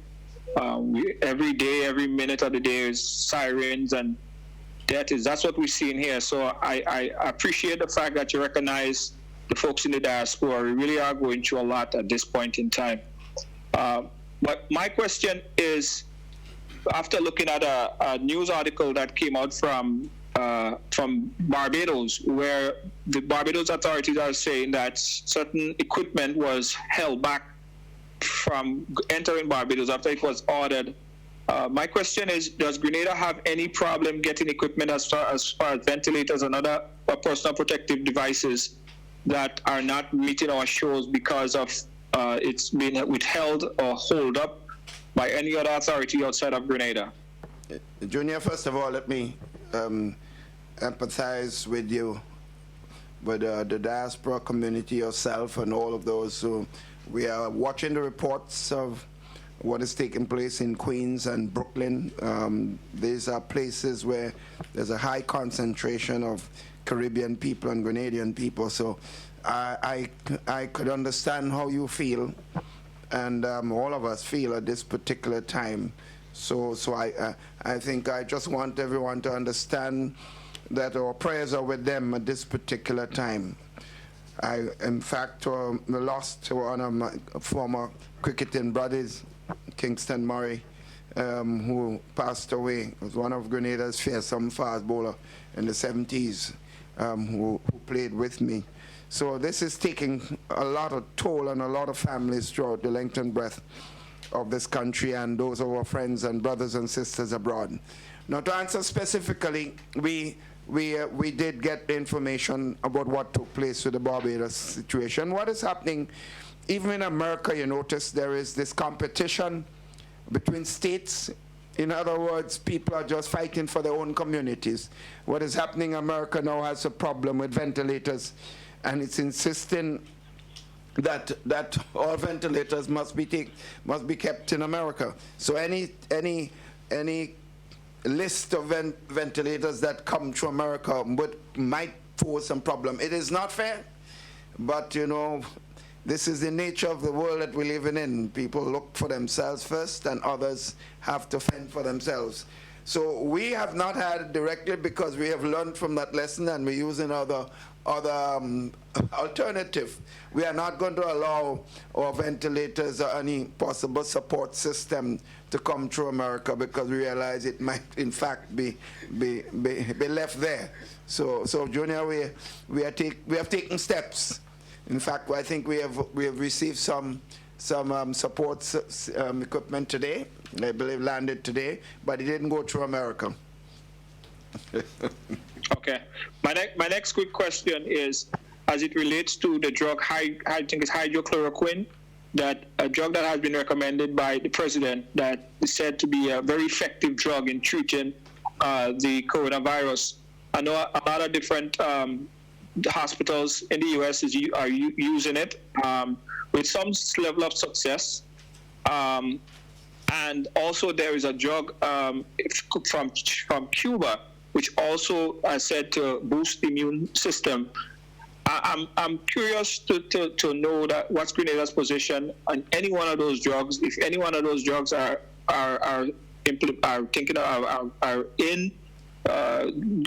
[SPEAKER 9] Every day, every minute of the day is sirens and that's what we're seeing here. So I appreciate the fact that you recognize the folks in the diaspora. We really are going through a lot at this point in time. But my question is, after looking at a news article that came out from Barbados, where the Barbados authorities are saying that certain equipment was held back from entering Barbados after it was ordered. My question is, does Grenada have any problem getting equipment as far as ventilators and other personal protective devices that are not meeting our shores because of it's been withheld or hold up by any other authority outside of Grenada?
[SPEAKER 2] Junior, first of all, let me empathize with you, with the diaspora community, yourself, and all of those who we are watching the reports of what is taking place in Queens and Brooklyn. These are places where there's a high concentration of Caribbean people and Grenadian people. So I could understand how you feel, and all of us feel at this particular time. So I think I just want everyone to understand that our prayers are with them at this particular time. I, in fact, lost one of my former cricketing brothers, Kingston Murray, who passed away. He was one of Grenada's fearsome fast bowler in the 70s, who played with me. So this is taking a lot of toll on a lot of families throughout the length and breadth of this country and those of our friends and brothers and sisters abroad. Now, to answer specifically, we did get the information about what took place with the Barbados situation. What is happening, even in America, you notice there is this competition between states. In other words, people are just fighting for their own communities. What is happening in America now has a problem with ventilators, and it's insisting that all ventilators must be kept in America. So any list of ventilators that come to America might pose some problem. It is not fair, but you know, this is the nature of the world that we're living in. People look for themselves first, and others have to fend for themselves. So we have not had it directly because we have learned from that lesson, and we're using other alternative. We are not going to allow our ventilators or any possible support system to come through America because we realize it might, in fact, be left there. So Junior, we have taken steps. In fact, I think we have received some support equipment today. I believe landed today, but it didn't go through America.
[SPEAKER 9] Okay. My next quick question is, as it relates to the drug, I think it's hydrochloroquine, that a drug that has been recommended by the president that is said to be a very effective drug in treating the coronavirus. I know a lot of different hospitals in the U.S. are using it with some level of success. And also there is a drug from Cuba, which also said to boost the immune system. I'm curious to know that what's Grenada's position on any one of those drugs. If any one of those drugs are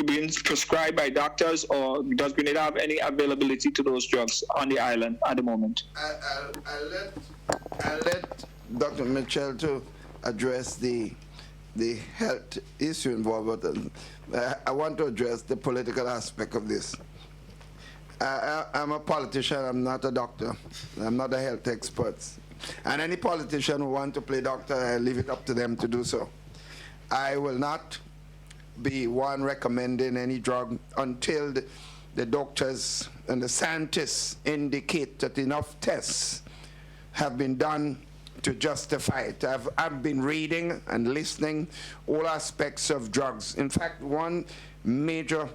[SPEAKER 9] being prescribed by doctors, or does Grenada have any availability to those drugs on the island at the moment?
[SPEAKER 2] I'll let Dr. Mitchell to address the health issue involved, but I want to address the political aspect of this. I'm a politician, I'm not a doctor. I'm not a health expert. And any politician who want to play doctor, I leave it up to them to do so. I will not be one recommending any drug until the doctors and the scientists indicate that enough tests have been done to justify it. I've been reading and listening all aspects of drugs. In fact, one major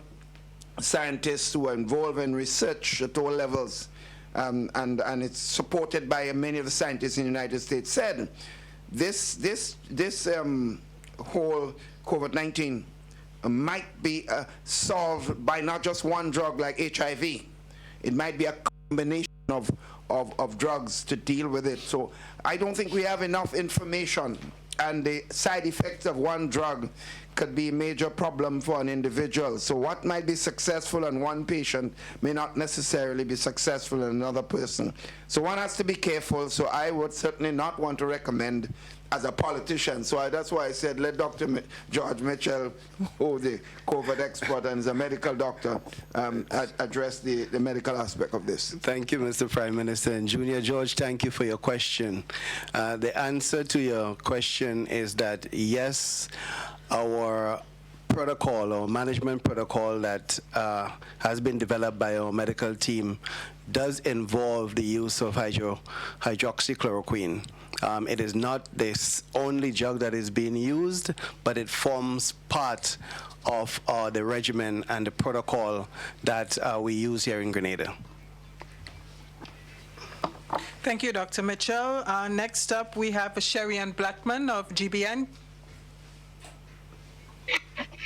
[SPEAKER 2] scientist who are involved in research at all levels, and it's supported by many of the scientists in the United States, said this whole COVID-19 might be solved by not just one drug like HIV. It might be a combination of drugs to deal with it. So I don't think we have enough information, and the side effects of one drug could be a major problem for an individual. So what might be successful in one patient may not necessarily be successful in another person. So one has to be careful. So I would certainly not want to recommend as a politician. So that's why I said let Dr. George Mitchell, who the COVID expert and is a medical doctor, address the medical aspect of this.
[SPEAKER 5] Thank you, Mr. Prime Minister. And Junior George, thank you for your question. The answer to your question is that yes, our protocol or management protocol that has been developed by our medical team does involve the use of hydroxychloroquine. It is not this only drug that is being used, but it forms part of the regimen and the protocol that we use here in Grenada.
[SPEAKER 1] Thank you, Dr. Mitchell. Next up, we have Sherry Ann Blackman of GBN.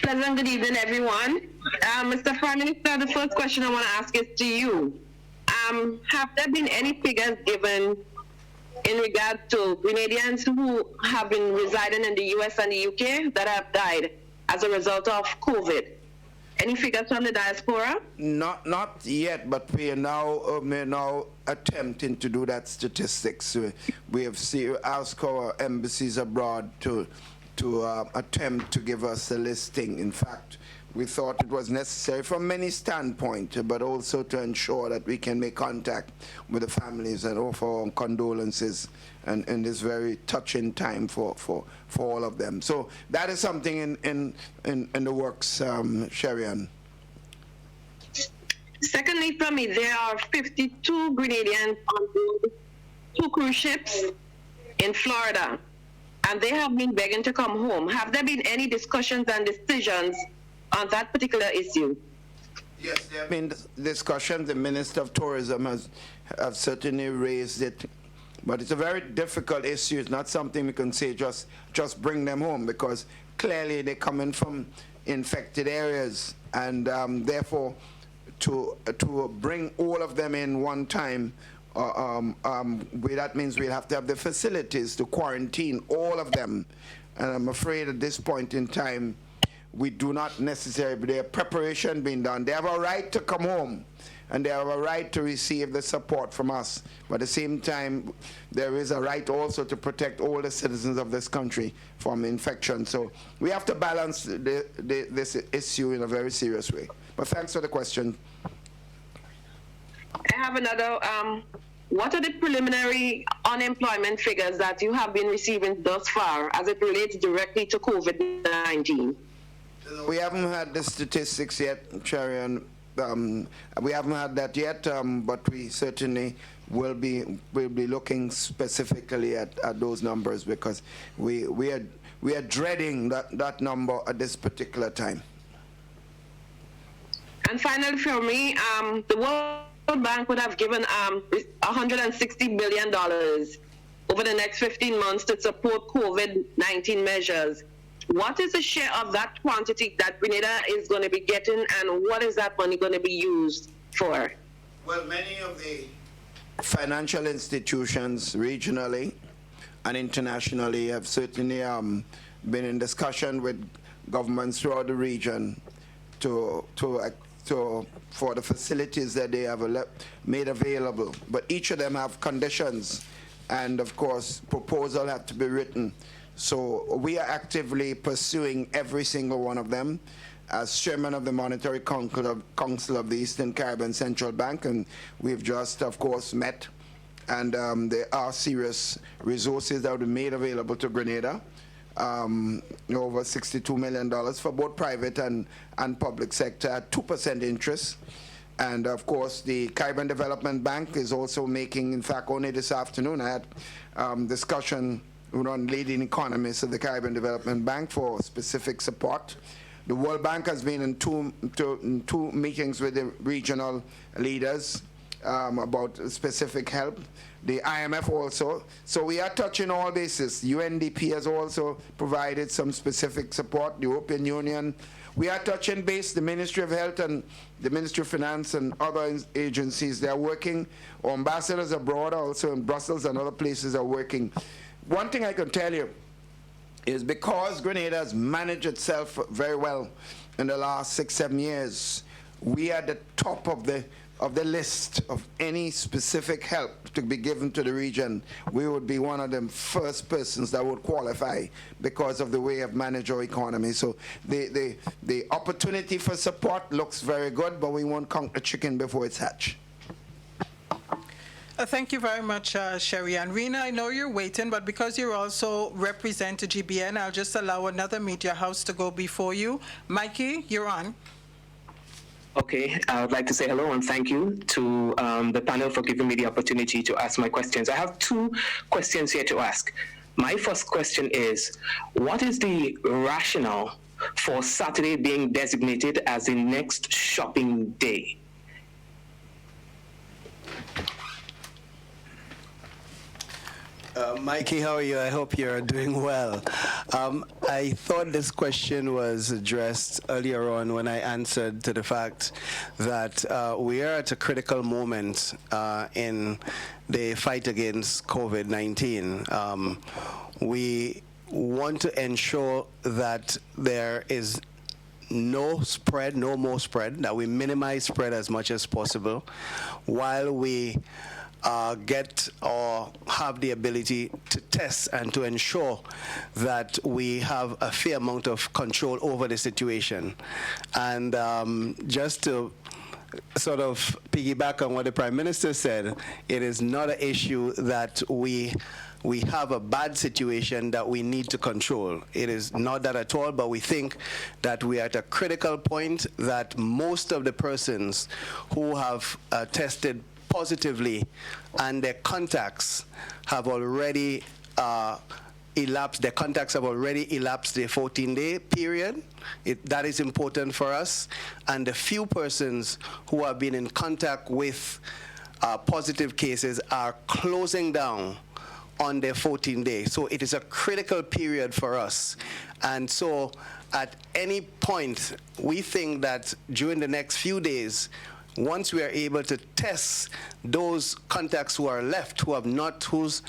[SPEAKER 10] Pleasant good evening, everyone. Mr. Prime Minister, the first question I want to ask is to you. Have there been any figures given in regard to Grenadians who have been residing in the US and the UK that have died as a result of COVID? Any figures from the diaspora?
[SPEAKER 2] Not yet, but we are now attempting to do that statistics. We have asked our embassies abroad to attempt to give us a listing. In fact, we thought it was necessary from many standpoints, but also to ensure that we can make contact with the families and offer our condolences and in this very touching time for all of them. So that is something in the works, Sherry Ann.
[SPEAKER 10] Secondly, from me, there are 52 Grenadians on board 2 cruise ships in Florida, and they have been begging to come home. Have there been any discussions and decisions on that particular issue?
[SPEAKER 2] Yes, there have been discussions. The Minister of Tourism has certainly raised it, but it's a very difficult issue. It's not something we can say just bring them home, because clearly they're coming from infected areas, and therefore to bring all of them in one time, that means we'll have to have the facilities to quarantine all of them, and I'm afraid at this point in time we do not necessarily, their preparation being done. They have a right to come home, and they have a right to receive the support from us. But at the same time, there is a right also to protect all the citizens of this country from infection. So we have to balance this issue in a very serious way. But thanks for the question.
[SPEAKER 10] I have another. What are the preliminary unemployment figures that you have been receiving thus far as it relates directly to COVID-19?
[SPEAKER 2] We haven't had the statistics yet, Sharon. We haven't had that yet, but we certainly will be looking specifically at those numbers, because we are dreading that number at this particular time.
[SPEAKER 10] And finally, for me, the World Bank would have given $160 billion over the next 15 months to support COVID-19 measures. What is the share of that quantity that Grenada is going to be getting, and what is that money going to be used for?
[SPEAKER 2] Well, many of the financial institutions regionally and internationally have certainly been in discussion with governments throughout the region for the facilities that they have made available. But each of them have conditions, and of course proposals have to be written. So we are actively pursuing every single one of them. As chairman of the Monetary Council of the Eastern Caribbean Central Bank, and we've just, of course, met and there are serious resources that will be made available to Grenada. Over $62 million for both private and public sector at 2% interest. And of course, the Caribbean Development Bank is also making, in fact, only this afternoon, I had discussion with one leading economist of the Caribbean Development Bank for specific support. The World Bank has been in two meetings with the regional leaders about specific help. The IMF also. So we are touching all bases. UNDP has also provided some specific support, the European Union. We are touching base, the Ministry of Health and the Ministry of Finance and other agencies. They are working. Our ambassadors abroad, also in Brussels and other places, are working. One thing I can tell you is because Grenada has managed itself very well in the last 6-7 years, we are at the top of the list of any specific help to be given to the region. We would be one of the first persons that would qualify because of the way of manage our economy. So the opportunity for support looks very good, but we won't count the chicken before it's hatched.
[SPEAKER 1] Thank you very much, Sherry Ann. Rena, I know you're waiting, but because you also represent GBN, I'll just allow another media house to go before you. Mikey, you're on.
[SPEAKER 11] Okay, I would like to say hello and thank you to the panel for giving me the opportunity to ask my questions. I have 2 questions here to ask. My first question is, what is the rationale for Saturday being designated as the next shopping day?
[SPEAKER 5] Mikey, how are you? I hope you're doing well. I thought this question was addressed earlier on when I answered to the fact that we are at a critical moment in the fight against COVID-19. We want to ensure that there is no more spread, that we minimize spread as much as possible while we get or have the ability to test and to ensure that we have a fair amount of control over the situation. And just to sort of piggyback on what the Prime Minister said, it is not an issue that we have a bad situation that we need to control. It is not that at all, but we think that we are at a critical point that most of the persons who have tested positively and their contacts have already elapsed. Their contacts have already elapsed the 14-day period. That is important for us. And the few persons who have been in contact with positive cases are closing down on their 14 days. So it is a critical period for us. And so at any point, we think that during the next few days, once we are able to test those contacts who are left, whose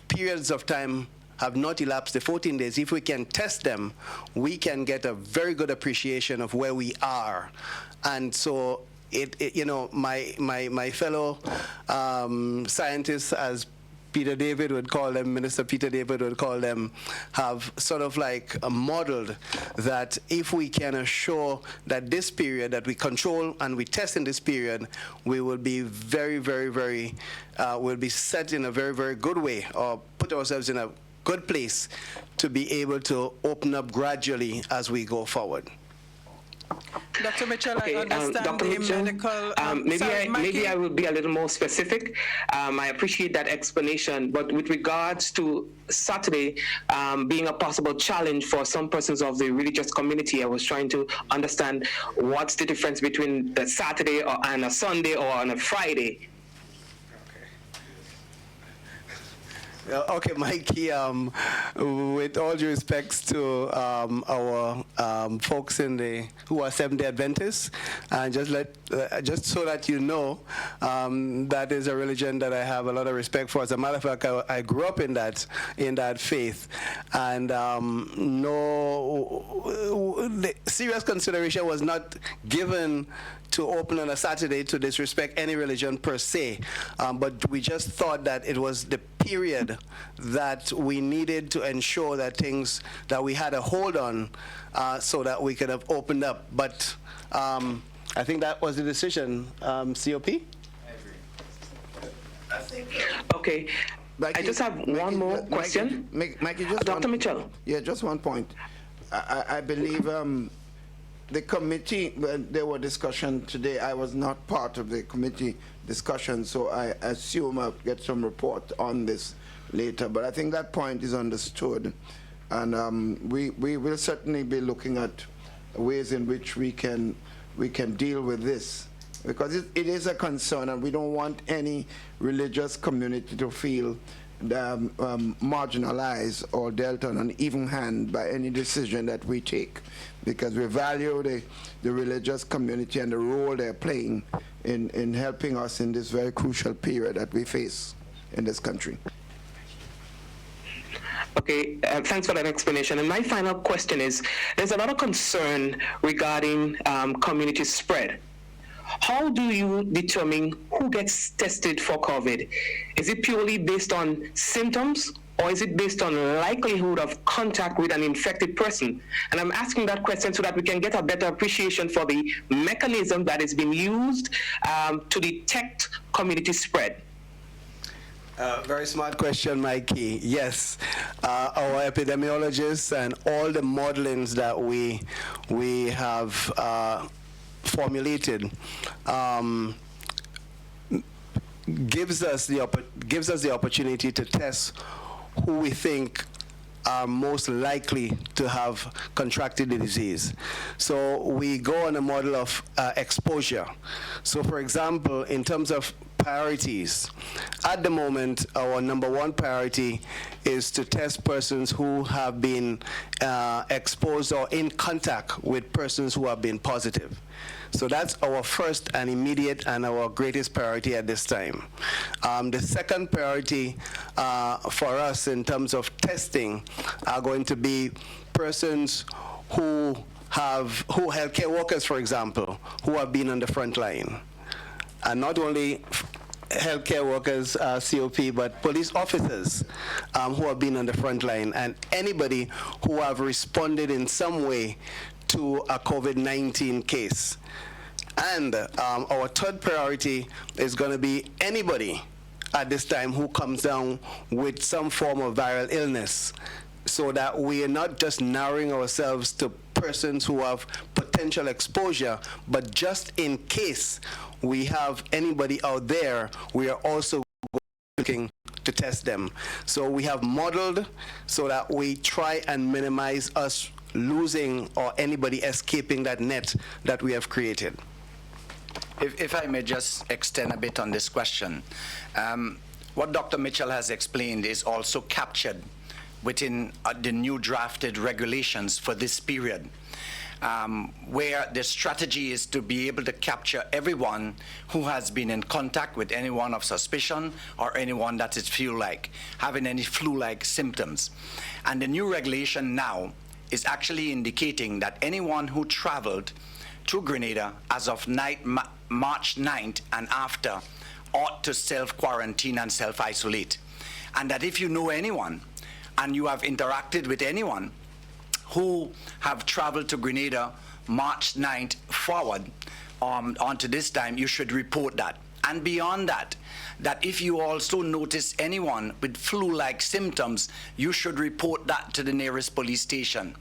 [SPEAKER 5] periods of time have not elapsed the 14 days, if we can test them, we can get a very good appreciation of where we are. And so, my fellow scientists, as Peter David would call them, Minister Peter David would call them, have sort of like modeled that if we can assure that this period that we control and we test in this period, we will be very, very, very, will be set in a very, very good way, or put ourselves in a good place to be able to open up gradually as we go forward.
[SPEAKER 1] Dr. Mitchell,
[SPEAKER 11] okay,
[SPEAKER 1] I understand
[SPEAKER 11] Dr.
[SPEAKER 1] the
[SPEAKER 11] Mitchell,
[SPEAKER 1] medical...
[SPEAKER 11] maybe I will be a little more specific. I appreciate that explanation, but with regards to Saturday being a possible challenge for some persons of the religious community, I was trying to understand what's the difference between the Saturday and a Sunday or on a Friday.
[SPEAKER 5] Okay, Mikey, with all due respects to our folks who are Seventh-day Adventists, and just so that you know, that is a religion that I have a lot of respect for. As a matter of fact, I grew up in that faith, and the serious consideration was not given to open on a Saturday to disrespect any religion per se, but we just thought that it was the period that we needed to ensure that that we had a hold on so that we could have opened up. But I think that was the decision. COP?
[SPEAKER 12] I agree.
[SPEAKER 11] Okay.
[SPEAKER 2] Mikey,
[SPEAKER 11] I just have one more question.
[SPEAKER 2] Mikey, just
[SPEAKER 11] Dr.
[SPEAKER 2] one,
[SPEAKER 11] Mitchell.
[SPEAKER 2] Yeah, just one point. I believe the committee, when there were discussion today, I was not part of the committee discussion, so I assume I'll get some report on this later. But I think that point is understood. And we will certainly be looking at ways in which we can deal with this, because it is a concern, and we don't want any religious community to feel marginalized or dealt on an even hand by any decision that we take, because we value the religious community and the role they're playing in helping us in this very crucial period that we face in this country.
[SPEAKER 11] Okay, thanks for that explanation. And my final question is, there's a lot of concern regarding community spread. How do you determine who gets tested for COVID? Is it purely based on symptoms, or is it based on likelihood of contact with an infected person? And I'm asking that question so that we can get a better appreciation for the mechanism that is being used to detect community spread.
[SPEAKER 5] Very smart question, Mikey. Yes, our epidemiologists and all the modelings that we have formulated gives us the opportunity to test who we think are most likely to have contracted the disease. So we go on a model of exposure. So for example, in terms of priorities, at the moment, our number one priority is to test persons who have been exposed or in contact with persons who have been positive. So that's our first and immediate and our greatest priority at this time. The second priority for us in terms of testing are going to be persons who healthcare workers, for example, who have been on the front line. And not only healthcare workers, COP, but police officers who have been on the front line, and anybody who have responded in some way to a COVID-19 case. And our third priority is going to be anybody at this time who comes down with some form of viral illness, so that we are not just narrowing ourselves to persons who have potential exposure, but just in case we have anybody out there, we are also looking to test them. So we have modeled so that we try and minimize us losing or anybody escaping that net that we have created.
[SPEAKER 7] If I may just extend a bit on this question, what Dr. Mitchell has explained is also captured within the new drafted regulations for this period, where the strategy is to be able to capture everyone who has been in contact with anyone of suspicion or anyone that is having any flu-like symptoms. And the new regulation now is actually indicating that anyone who traveled to Grenada as of March 9th and after ought to self-quarantine and self-isolate. And that if you know anyone and you have interacted with anyone who have traveled to Grenada March 9th forward onto this time, you should report that. And beyond that, that if you also notice anyone with flu-like symptoms, you should report that to the nearest police station.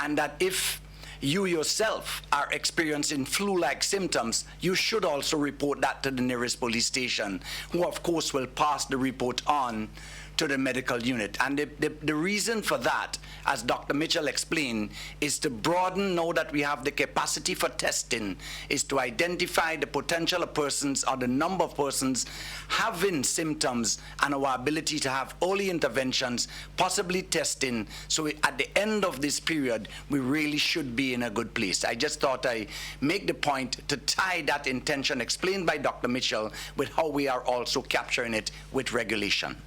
[SPEAKER 7] And that if you yourself are experiencing flu-like symptoms, you should also report that to the nearest police station, who of course will pass the report on to the medical unit. And the reason for that, as Dr. Mitchell explained, is to broaden, now that we have the capacity for testing, is to identify the potential of persons or the number of persons having symptoms and our ability to have early interventions, possibly testing. So at the end of this period, we really should be in a good place. I just thought I make the point to tie that intention explained by Dr. Mitchell with how we are also capturing it with regulation.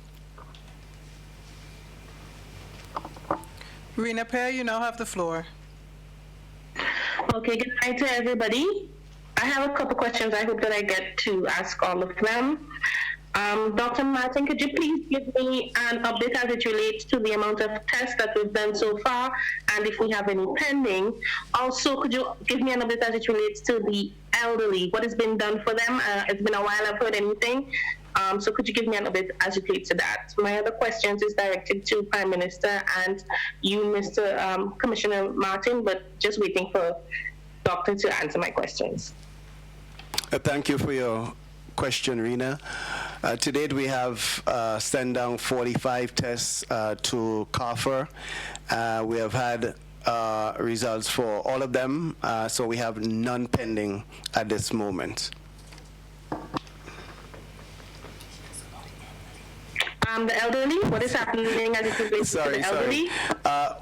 [SPEAKER 1] Rena Pear, you now have the floor.
[SPEAKER 10] Okay, good night to everybody. I have a couple questions. I hope that I get to ask all of them. Dr. Martin, could you please give me an update as it relates to the amount of tests that we've done so far and if we have any pending? Also, could you give me an update as it relates to the elderly? What has been done for them? It's been a while I've heard anything. So could you give me an update as it relates to that? My other questions is directed to Prime Minister and you, Mr. Commissioner Martin, but just waiting for Doctor to answer my questions.
[SPEAKER 5] Thank you for your question, Rena. To date, we have sent down 45 tests to CARFER. We have had results for all of them, so we have none pending at this moment.
[SPEAKER 10] The elderly, what is happening as it relates to the elderly?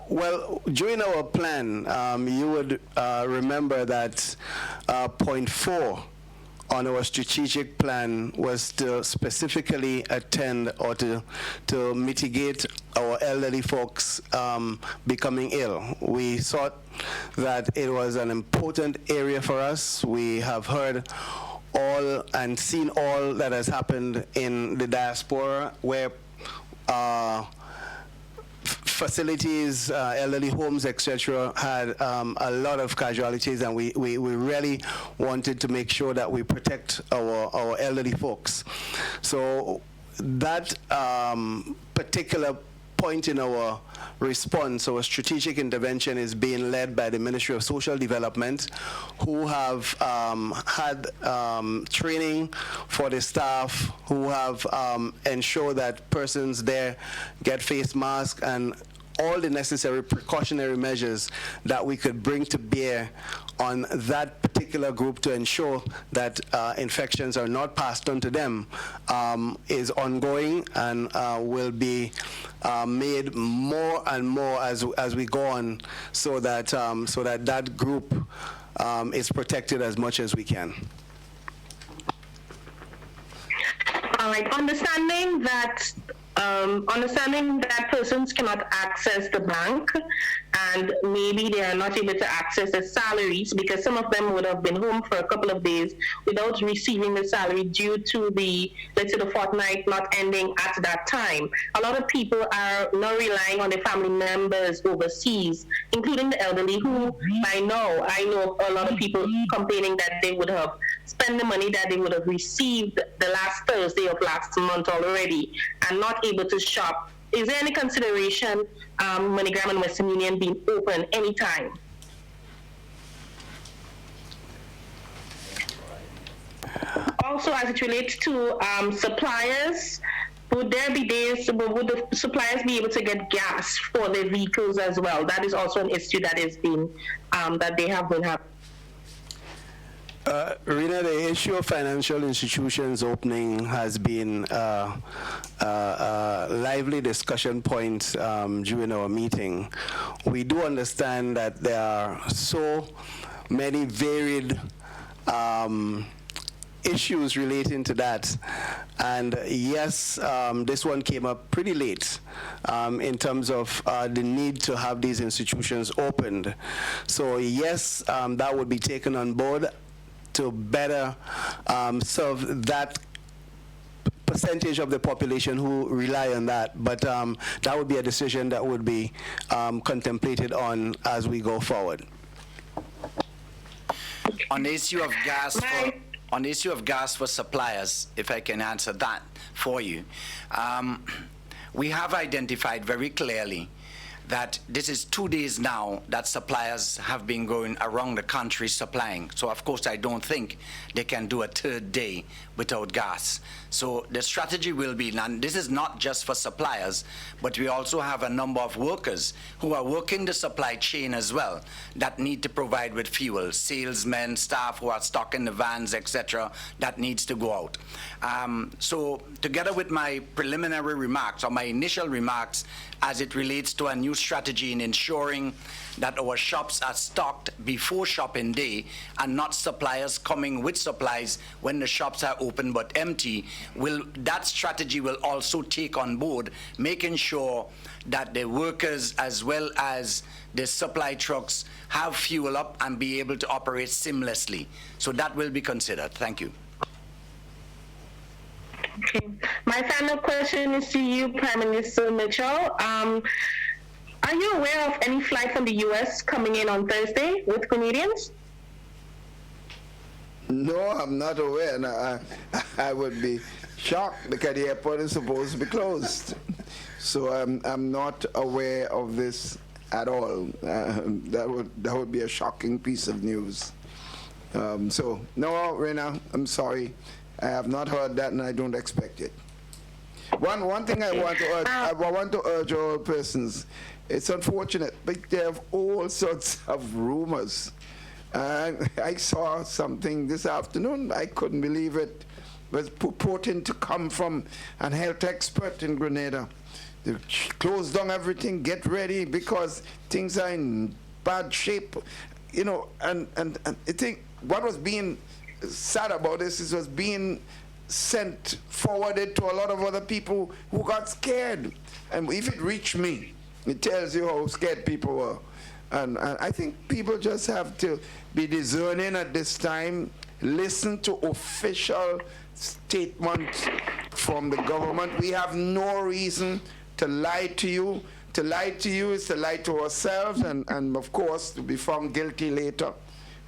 [SPEAKER 5] Well, during our plan, you would remember that point 4 on our strategic plan was to specifically attend or to mitigate our elderly folks becoming ill. We thought that it was an important area for us. We have heard all and seen all that has happened in the diaspora where facilities, elderly homes, etc., had a lot of casualties, and we really wanted to make sure that we protect our elderly folks. So that particular point in our response, our strategic intervention, is being led by the Ministry of Social Development, who have had training for the staff, who have ensured that persons there get face masks and all the necessary precautionary measures that we could bring to bear on that particular group to ensure that infections are not passed on to them is ongoing and will be made more and more as we go on, so that that group is protected as much as we can.
[SPEAKER 10] All right, understanding that persons cannot access the bank and maybe they are not able to access their salaries because some of them would have been home for a couple of days without receiving the salary due to the, let's say, the fortnight not ending at that time. A lot of people are now relying on their family members overseas, including the elderly, who I know a lot of people complaining that they would have spent the money that they would have received the last Thursday of last month already and not able to shop. Is there any consideration MoneyGram and Western Union being open anytime? Also, as it relates to suppliers, would there be days, would the suppliers be able to get gas for their vehicles as well? That is also an issue that is being, that they have been having.
[SPEAKER 5] Rena, the issue of financial institutions opening has been a lively discussion point during our meeting. We do understand that there are so many varied issues relating to that. And yes, this one came up pretty late in terms of the need to have these institutions opened. So yes, that would be taken on board to better serve that percentage of the population who rely on that. But that would be a decision that would be contemplated on as we go forward.
[SPEAKER 7] On the issue of gas for suppliers, if I can answer that for you, we have identified very clearly that this is 2 days now that suppliers have been going around the country supplying. So of course I don't think they can do a third day without gas. So the strategy will be, and this is not just for suppliers, but we also have a number of workers who are working the supply chain as well that need to provide with fuel, salesmen, staff who are stocking the vans, etc., that needs to go out. So together with my preliminary remarks or my initial remarks as it relates to a new strategy in ensuring that our shops are stocked before shopping day and not suppliers coming with supplies when the shops are open but empty, that strategy will also take on board making sure that the workers as well as the supply trucks have fuel up and be able to operate seamlessly. So that will be considered. Thank you.
[SPEAKER 10] Okay. My final question is to you, Prime Minister Mitchell. Are you aware of any flight from the U.S. coming in on Thursday with Canadians?
[SPEAKER 2] No, I'm not aware. And I would be shocked because the airport is supposed to be closed. So I'm not aware of this at all. That would be a shocking piece of news. So no, Rena, I'm sorry. I have not heard that, and I don't expect it. One thing I want to urge, I want to urge all persons. It's unfortunate, but they have all sorts of rumors. I saw something this afternoon. I couldn't believe it. It was purporting to come from an health expert in Grenada. They close down everything, get ready because things are in bad shape, you know. And I think what was being sad about this is it was being forwarded to a lot of other people who got scared. And if it reached me, it tells you how scared people were. And I think people just have to be discerning at this time, listen to official statements from the government. We have no reason to lie to you. To lie to you is to lie to ourselves and of course, to be found guilty later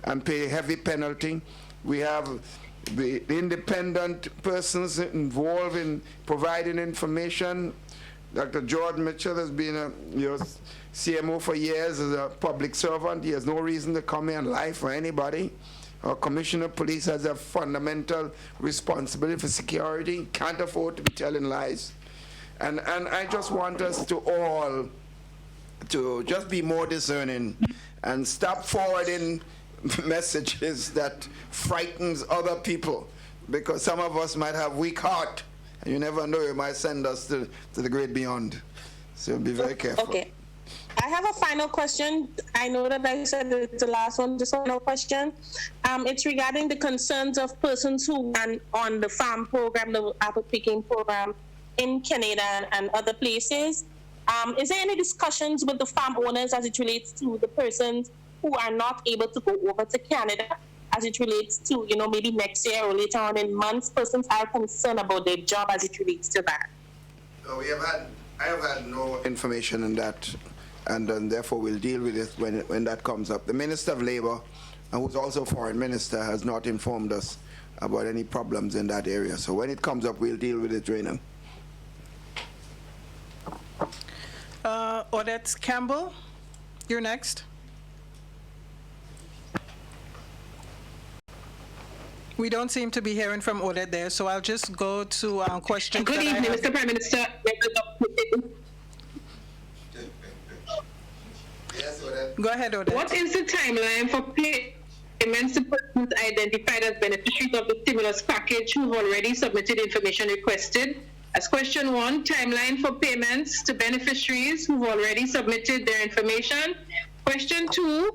[SPEAKER 2] and pay a heavy penalty. We have the independent persons involved in providing information. Dr. George Mitchell has been your CMO for years as a public servant. He has no reason to come here and lie for anybody. Our Commissioner of Police has a fundamental responsibility for security, can't afford to be telling lies. And I just want us to all to just be more discerning and stop forwarding messages that frightens other people, because some of us might have weak heart, and you never know, you might send us to the great beyond. So be very careful.
[SPEAKER 3] Okay. I have a final question. I know that I said it's the last one, just a final question. It's regarding the concerns of persons who ran on the farm program, the apple picking program in Canada and other places. Is there any discussions with the farm owners as it relates to the persons who are not able to go over to Canada, as it relates to, you know, maybe next year or later on in months? Persons are concerned about their job as it relates to that.
[SPEAKER 2] So I have had no information on that, and therefore we'll deal with it when that comes up. The Minister of Labour, who's also Foreign Minister, has not informed us about any problems in that area. So when it comes up, we'll deal with it, Raina.
[SPEAKER 1] Odette Campbell, you're next. We don't seem to be hearing from Odette there, so I'll just go to questions.
[SPEAKER 10] Good evening, Mr. Prime Minister.
[SPEAKER 2] Yes, Odette.
[SPEAKER 1] Go ahead, Odette.
[SPEAKER 10] What is the timeline for payments to persons identified as beneficiaries of the stimulus package who've already submitted information requested? As question one, timeline for payments to beneficiaries who've already submitted their information. Question two,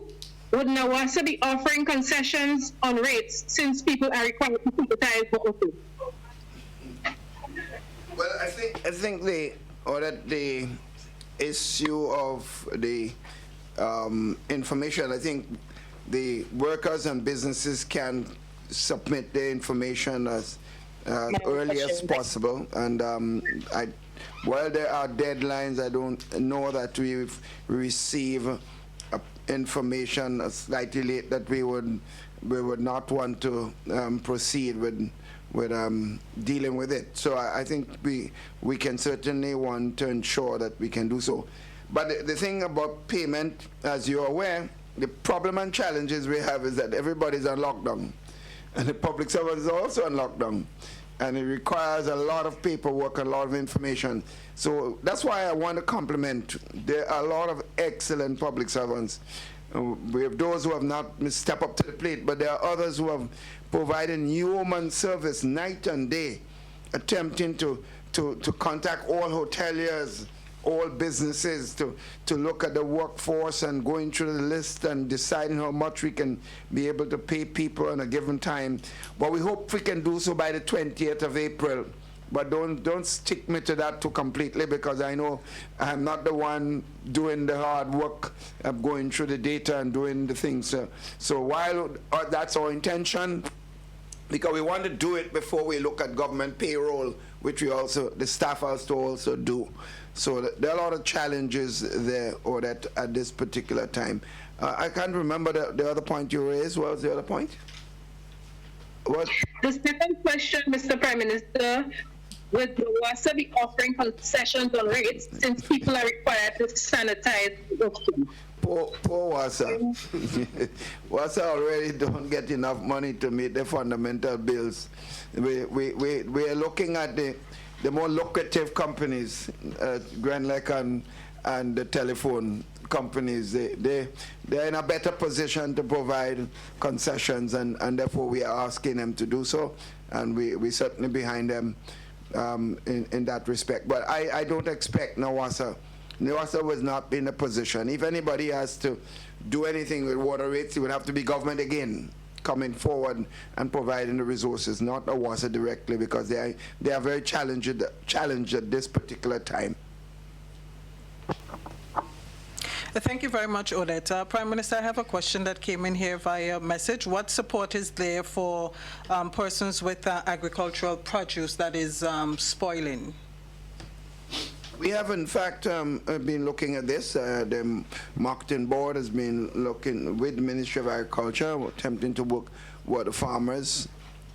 [SPEAKER 10] would NAWASA be offering concessions on rates since people are required to sympathize with?
[SPEAKER 2] Well, I think the issue of the information, I think the workers and businesses can submit their information as early as possible. And while there are deadlines, I don't know that we've received information slightly late that we would not want to proceed with dealing with it. So I think we can certainly want to ensure that we can do so. But the thing about payment, as you're aware, the problem and challenges we have is that everybody's on lockdown, and the public servants are also on lockdown, and it requires a lot of paperwork, a lot of information. So that's why I want to compliment. There are a lot of excellent public servants. We have those who have not stepped up to the plate, but there are others who have provided human service night and day, attempting to contact all hoteliers, all businesses, to look at the workforce and going through the list and deciding how much we can be able to pay people in a given time. But we hope we can do so by the 20th of April. But don't stick me to that too completely, because I know I'm not the one doing the hard work of going through the data and doing the things. So while that's our intention, because we want to do it before we look at government payroll, which the staff has to also do. So there are a lot of challenges there, or that at this particular time. I can't remember the other point you raised. What was the other point? What?
[SPEAKER 10] The second question, Mr. Prime Minister, would WASA be offering concessions on rates since people are required to sanitize?
[SPEAKER 2] Poor WASA. WASA already don't get enough money to meet the fundamental bills. We are looking at the more lucrative companies, Grenlec and the telephone companies. They're in a better position to provide concessions, and therefore we are asking them to do so, and we're certainly behind them in that respect. But I don't expect NWASA was not in a position. If anybody has to do anything with water rates, it would have to be government again coming forward and providing the resources, not NWASA directly, because they are very challenged at this particular time.
[SPEAKER 1] Thank you very much, Odette. Prime Minister, I have a question that came in here via message. What support is there for persons with agricultural produce that is spoiling?
[SPEAKER 2] We have, in fact, been looking at this. The marketing board has been looking with the Ministry of Agriculture, attempting to work with the farmers.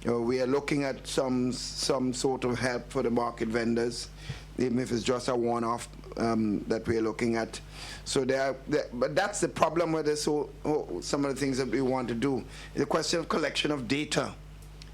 [SPEAKER 2] We are looking at some sort of help for the market vendors, even if it's just a one-off that we are looking at. So but that's the problem with this. Some of the things that we want to do. It's a question of collection of data,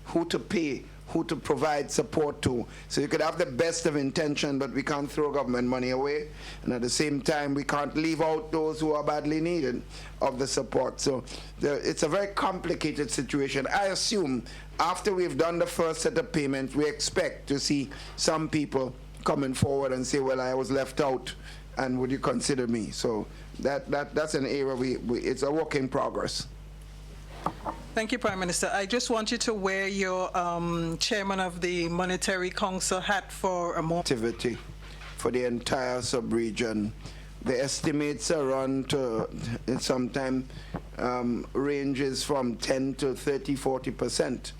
[SPEAKER 2] who to pay, who to provide support to. So you could have the best of intention, but we can't throw government money away. And at the same time, we can't leave out those who are badly needed of the support. So it's a very complicated situation. I assume after we've done the first set of payments, we expect to see some people coming forward and say, well, I was left out, and would you consider me? So that's an area it's a work in progress.
[SPEAKER 1] Thank you, Prime Minister. I just want you to wear your chairman of the Monetary Council hat for a moment.
[SPEAKER 2] Activity for the entire sub-region. The estimates are run to sometimes ranges from 10 to 30, 40%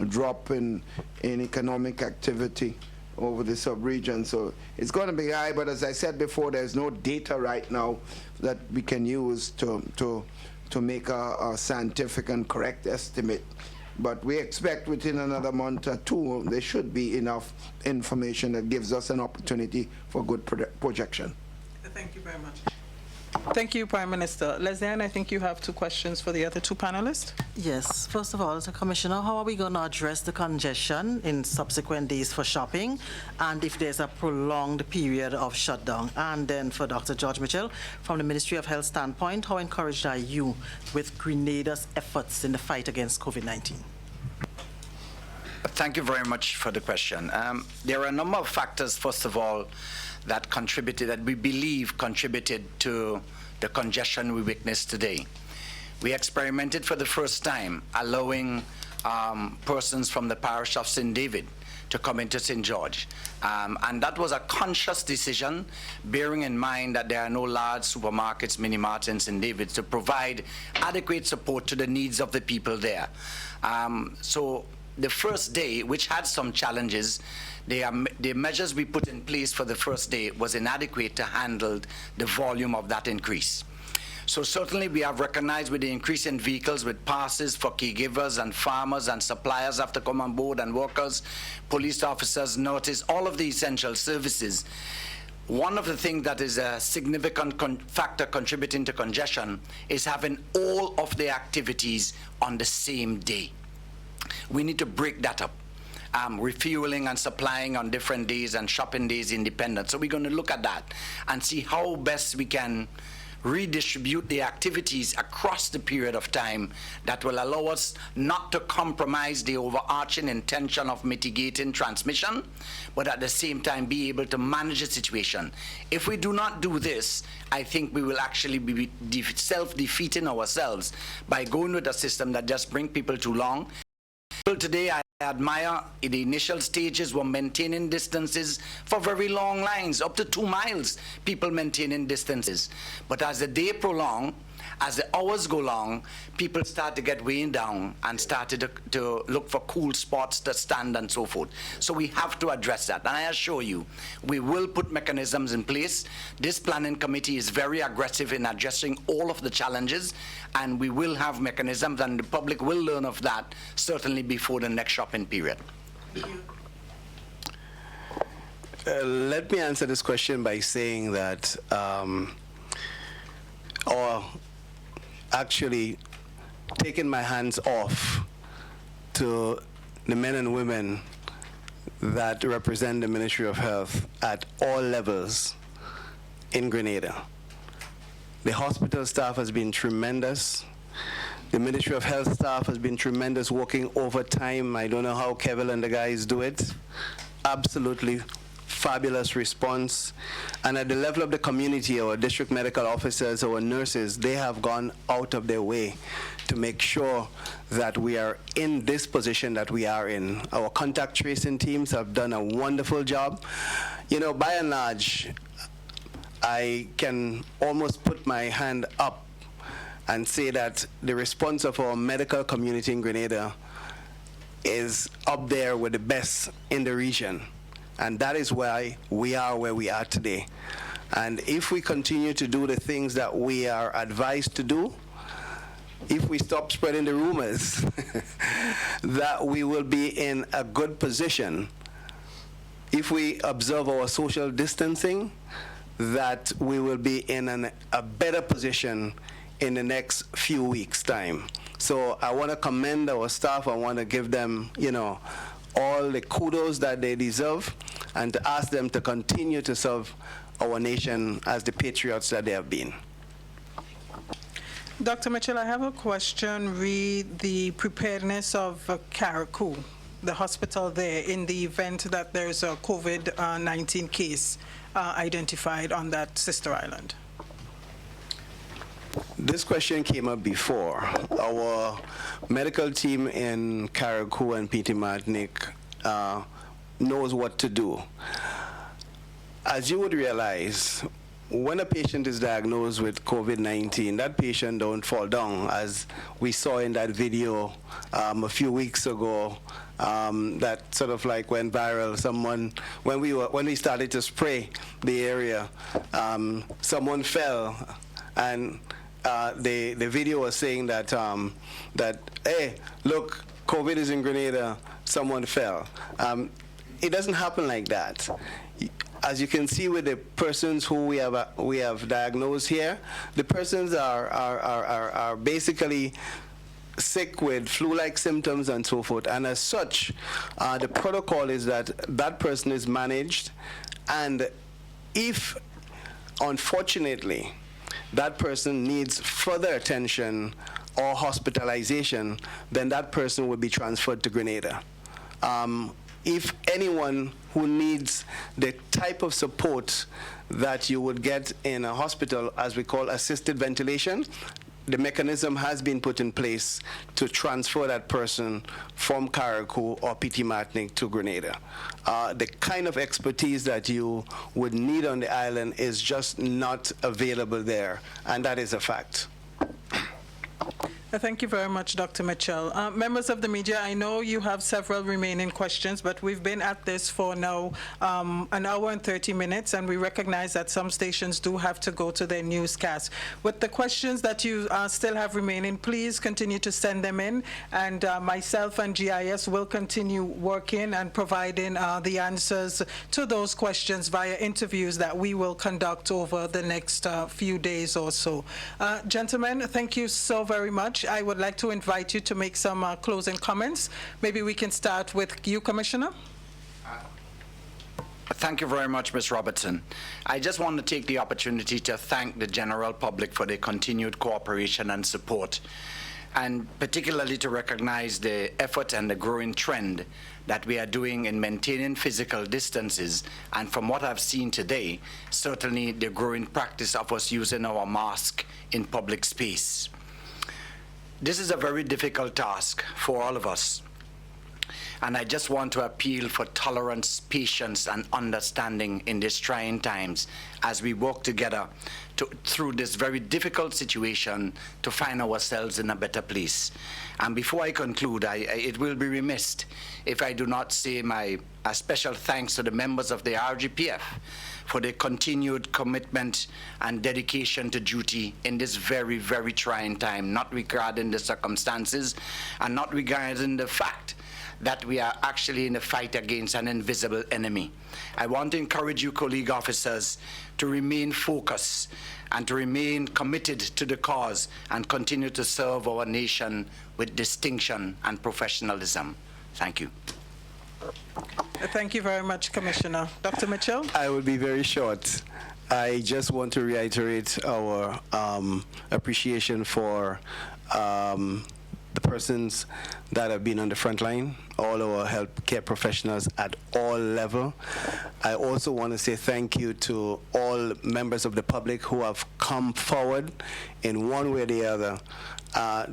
[SPEAKER 2] drop in economic activity over the sub-region. So it's going to be high, but as I said before, there's no data right now that we can use to make a scientific and correct estimate. But we expect within another month or two, there should be enough information that gives us an opportunity for good projection.
[SPEAKER 1] Thank you very much. Thank you, Prime Minister. Leslie-Ann, I think you have two questions for the other two panelists.
[SPEAKER 6] Yes. First of all, Commissioner, how are we going to address the congestion in subsequent days for shopping, and if there's a prolonged period of shutdown? And then for Dr. George Mitchell, from the Ministry of Health standpoint, how encouraged are you with Grenada's efforts in the fight against COVID-19?
[SPEAKER 7] Thank you very much for the question. There are a number of factors, first of all, that we believe contributed to the congestion we witnessed today. We experimented for the first time allowing persons from the parish of St. David to come into St. George. And that was a conscious decision, bearing in mind that there are no large supermarkets, mini-marts in St. David, to provide adequate support to the needs of the people there. So the first day, which had some challenges, the measures we put in place for the first day was inadequate to handle the volume of that increase. So certainly we have recognized with the increase in vehicles with passes for caregivers and farmers and suppliers have to come on board, and workers, police officers, nurses, all of the essential services. One of the things that is a significant factor contributing to congestion is having all of the activities on the same day. We need to break that up. Refueling and supplying on different days and shopping days independent. So we're going to look at that and see how best we can redistribute the activities across the period of time that will allow us not to compromise the overarching intention of mitigating transmission, but at the same time be able to manage the situation. If we do not do this, I think we will actually be self-defeating ourselves by going with a system that just brings people too long. Today, I admire in the initial stages were maintaining distances for very long lines, up to 2 miles, people maintaining distances. But as the day prolonged, As the hours go along, people start to get weighed down and started to look for cool spots to stand and so forth. So we have to address that. And I assure you, we will put mechanisms in place. This planning committee is very aggressive in addressing all of the challenges, and we will have mechanisms, and the public will learn of that certainly before the next shopping period.
[SPEAKER 5] Let me answer this question by saying that, or actually taking my hands off to the men and women that represent the Ministry of Health at all levels in Grenada. The hospital staff has been tremendous. The Ministry of Health staff has been tremendous, working overtime. I don't know how Kevin and the guys do it. Absolutely fabulous response. And at the level of the community, our district medical officers, our nurses, they have gone out of their way to make sure that we are in this position that we are in. Our contact tracing teams have done a wonderful job. You know, by and large, I can almost put my hand up and say that the response of our medical community in Grenada is up there with the best in the region. And that is why we are where we are today. And if we continue to do the things that we are advised to do, if we stop spreading the rumors, that we will be in a good position. If we observe our social distancing, that we will be in a better position in the next few weeks' time. So I want to commend our staff. I want to give them, you know, all the kudos that they deserve, and to ask them to continue to serve our nation as the patriots that they have been.
[SPEAKER 1] Dr. Mitchell, I have a question re the preparedness of Carriacou, the hospital there, in the event that there's a COVID-19 case identified on that sister island.
[SPEAKER 5] This question came up before. Our medical team in Carriacou and Petite Martinique knows what to do. As you would realize, when a patient is diagnosed with COVID-19, that patient don't fall down, as we saw in that video a few weeks ago, that sort of like went viral. Someone, when we started to spray the area, someone fell, and the video was saying that hey, look, COVID is in Grenada, someone fell. It doesn't happen like that. As you can see with the persons who we have diagnosed here, the persons are basically sick with flu-like symptoms and so forth. And as such, the protocol is that that person is managed, and if, unfortunately, that person needs further attention or hospitalization, then that person will be transferred to Grenada. If anyone who needs the type of support that you would get in a hospital, as we call assisted ventilation, the mechanism has been put in place to transfer that person from Carriacou or Petite Martinique to Grenada. The kind of expertise that you would need on the island is just not available there, and that is a fact.
[SPEAKER 1] Thank you very much, Dr. Mitchell. Members of the media, I know you have several remaining questions, but we've been at this for now an hour and 30 minutes, and we recognize that some stations do have to go to their newscast. With the questions that you still have remaining, please continue to send them in, and myself and GIS will continue working and providing the answers to those questions via interviews that we will conduct over the next few days or so. Gentlemen, thank you so very much. I would like to invite you to make some closing comments. Maybe we can start with you, Commissioner.
[SPEAKER 7] Thank you very much, Ms. Robertson. I just want to take the opportunity to thank the general public for their continued cooperation and support, and particularly to recognize the effort and the growing trend that we are doing in maintaining physical distances, and from what I've seen today, certainly the growing practice of us using our mask in public space. This is a very difficult task for all of us. And I just want to appeal for tolerance, patience, and understanding in these trying times as we work together through this very difficult situation to find ourselves in a better place. And before I conclude, it will be remiss if I do not say a special thanks to the members of the RGPF for their continued commitment and dedication to duty in this very, very trying time, not regarding the circumstances and not regarding the fact that we are actually in a fight against an invisible enemy. I want to encourage you, colleague officers, to remain focused and to remain committed to the cause and continue to serve our nation with distinction and professionalism. Thank you.
[SPEAKER 1] Thank you very much, Commissioner. Dr. Mitchell?
[SPEAKER 5] I will be very short. I just want to reiterate our appreciation for the persons that have been on the front line, all our healthcare professionals at all levels. I also want to say thank you to all members of the public who have come forward in one way or the other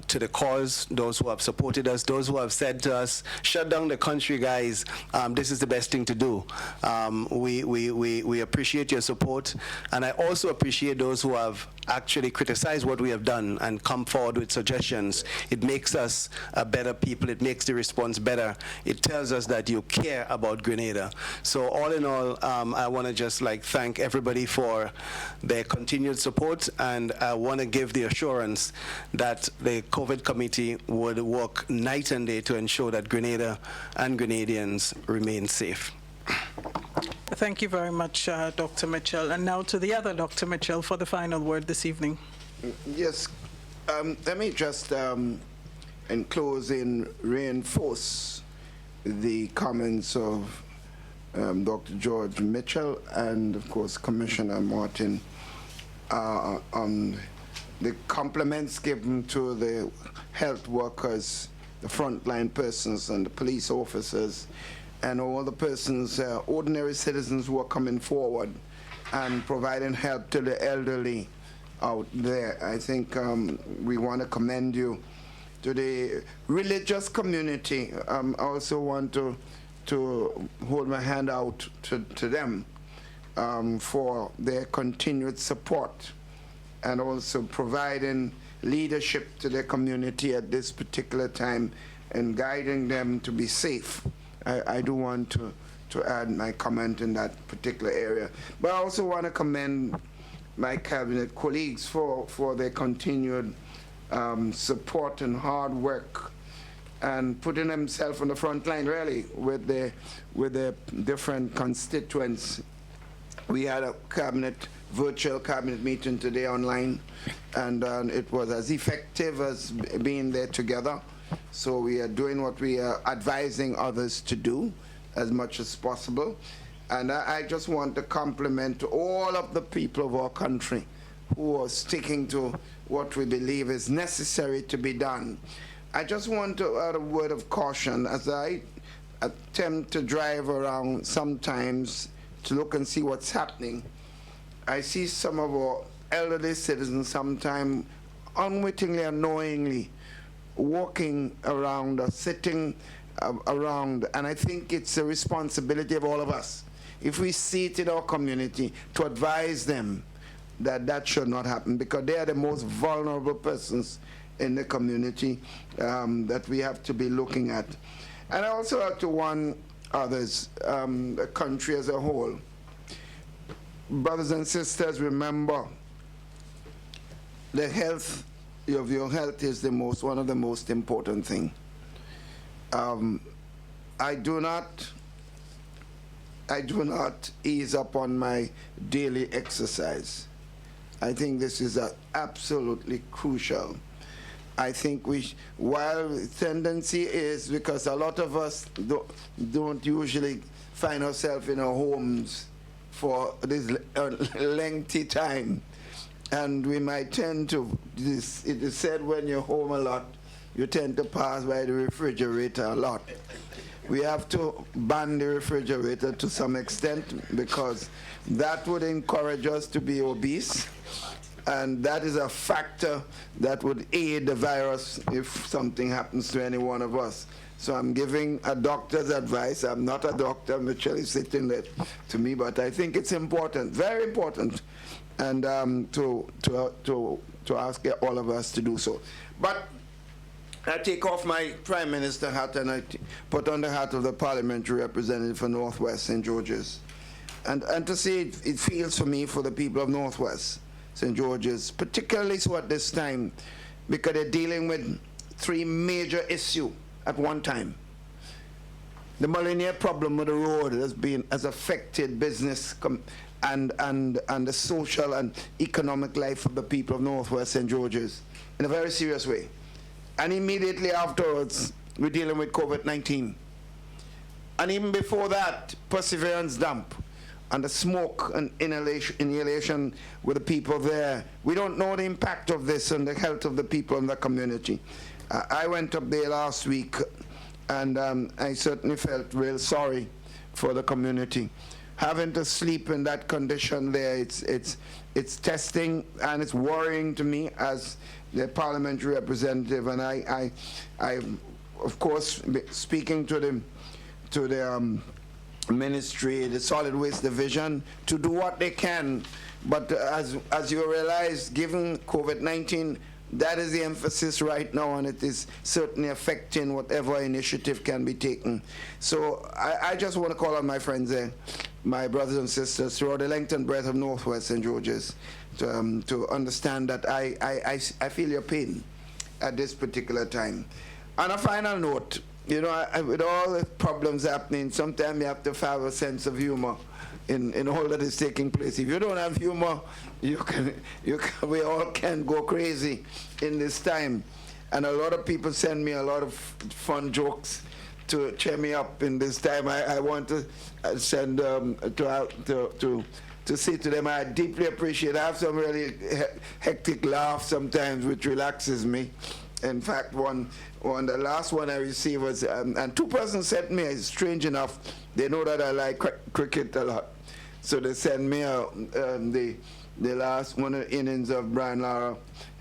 [SPEAKER 5] to the cause, those who have supported us, those who have said to us, shut down the country, guys, this is the best thing to do. We appreciate your support, and I also appreciate those who have actually criticized what we have done and come forward with suggestions. It makes us a better people. It makes the response better. It tells us that you care about Grenada. So all in all, I want to just thank everybody for their continued support, and I want to give the assurance that the COVID committee would work night and day to ensure that Grenada and Grenadians remain safe.
[SPEAKER 1] Thank you very much, Dr. Mitchell. And now to the other Dr. Mitchell for the final word this evening.
[SPEAKER 2] Yes, let me just, in closing, reinforce the comments of Dr. George Mitchell and, of course, Commissioner Martin on the compliments given to the health workers, the frontline persons, and the police officers, and all the persons, ordinary citizens who are coming forward and providing help to the elderly out there. I think we want to commend you. To the religious community, I also want to hold my hand out to them for their continued support and also providing leadership to their community at this particular time and guiding them to be safe. I do want to add my comment in that particular area. But I also want to commend my cabinet colleagues for their continued support and hard work and putting themselves on the front line, really, with the different constituents. We had a virtual cabinet meeting today online, and it was as effective as being there together. So we are doing what we are advising others to do as much as possible. And I just want to compliment all of the people of our country who are sticking to what we believe is necessary to be done. I just want to add a word of caution as I attempt to drive around sometimes to look and see what's happening. I see some of our elderly citizens sometimes unwittingly, unknowingly walking around or sitting around, and I think it's a responsibility of all of us, if we see it in our community, to advise them that that should not happen, because they are the most vulnerable persons in the community that we have to be looking at. And I also have to warn others, the country as a whole. Brothers and sisters, remember, the health of your health is one of the most important things. I do not ease up on my daily exercise. I think this is absolutely crucial. I think while the tendency is, because a lot of us don't usually find ourselves in our homes for this lengthy time, and we might tend to, it is said when you're home a lot, you tend to pass by the refrigerator a lot. We have to ban the refrigerator to some extent, because that would encourage us to be obese, and that is a factor that would aid the virus if something happens to any one of us. So I'm giving a doctor's advice. I'm not a doctor. Michelle is sitting there to me, but I think it's important, very important, and to ask all of us to do so. But I take off my Prime Minister hat and I put on the hat of the parliamentary representative for Northwest St. George's. And to say it feels for me, for the people of Northwest St. George's, particularly so at this time, because they're dealing with 3 major issues at one time. The millennial problem with the road has affected business and the social and economic life of the people of Northwest St. George's in a very serious way. And immediately afterwards, we're dealing with COVID-19. And even before that, Perseverance Dump and the smoke and inhalation with the people there. We don't know the impact of this on the health of the people in the community. I went up there last week, and I certainly felt real sorry for the community. Having to sleep in that condition there, it's testing and it's worrying to me as the parliamentary representative. And I of course, speaking to the ministry, the solid waste division, to do what they can. But as you realize, given COVID-19, that is the emphasis right now, and it is certainly affecting whatever initiative can be taken. So I just want to call on my friends there, my brothers and sisters throughout the length and breadth of Northwest St. George's, to understand that I feel your pain at this particular time. On a final note, you know, with all the problems happening, sometimes you have to have a sense of humor in all that is taking place. If you don't have humor, we all can go crazy in this time. And a lot of people send me a lot of fun jokes to cheer me up in this time. I want to send to say to them, I deeply appreciate. I have some really hectic laughs sometimes, which relaxes me. In fact, the last one I received was, and 2 persons sent me, it's strange enough, they know that I like cricket a lot. So they sent me the last one of the innings of Brian Lara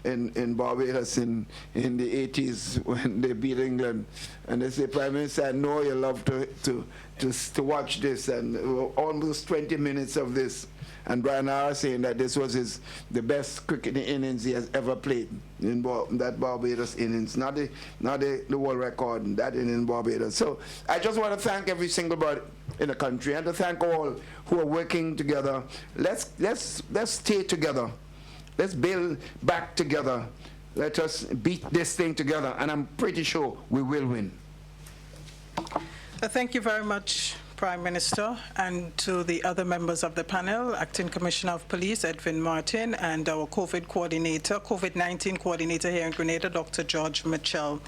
[SPEAKER 2] in Barbados in the 80s when they beat England. And they say, Prime Minister, I know you love to watch this, and almost 20 minutes of this. And Brian Lara saying that this was the best cricket innings he has ever played in that Barbados innings, not the world record, that inning in Barbados. So I just want to thank every single body in the country and to thank all who are working together. Let's stay together. Let's build back together. Let us beat this thing together, and I'm pretty sure we will win.
[SPEAKER 1] Thank you very much, Prime Minister, and to the other members of the panel, Acting Commissioner of Police, Edwin Martin, and our COVID-19 coordinator here in Grenada, Dr. George Mitchell.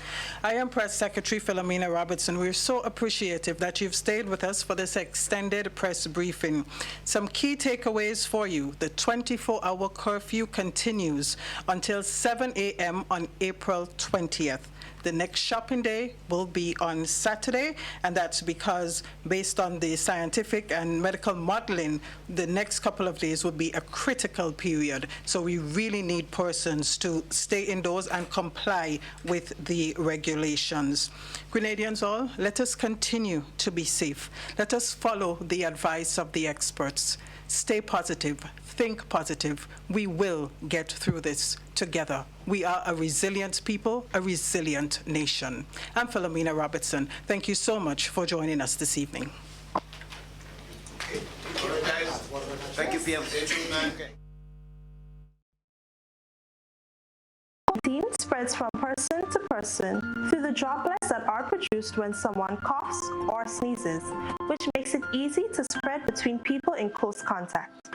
[SPEAKER 1] I am Press Secretary Philomena Robertson. We're so appreciative that you've stayed with us for this extended press briefing. Some key takeaways for you. The 24-hour curfew continues until 7 a.m. on April 20th. The next shopping day will be on Saturday, and that's because, based on the scientific and medical modeling, the next couple of days will be a critical period. So we really need persons to stay indoors and comply with the regulations. Grenadians all, let us continue to be safe. Let us follow the advice of the experts. Stay positive. Think positive. We will get through this together. We are a resilient people, a resilient nation. I'm Philomena Robertson. Thank you so much for joining us this evening.
[SPEAKER 2] Thank you, PM.
[SPEAKER 12] COVID-19 spreads from person to person through the droplets that are produced when someone coughs or sneezes, which makes it easy to spread between people in close contact.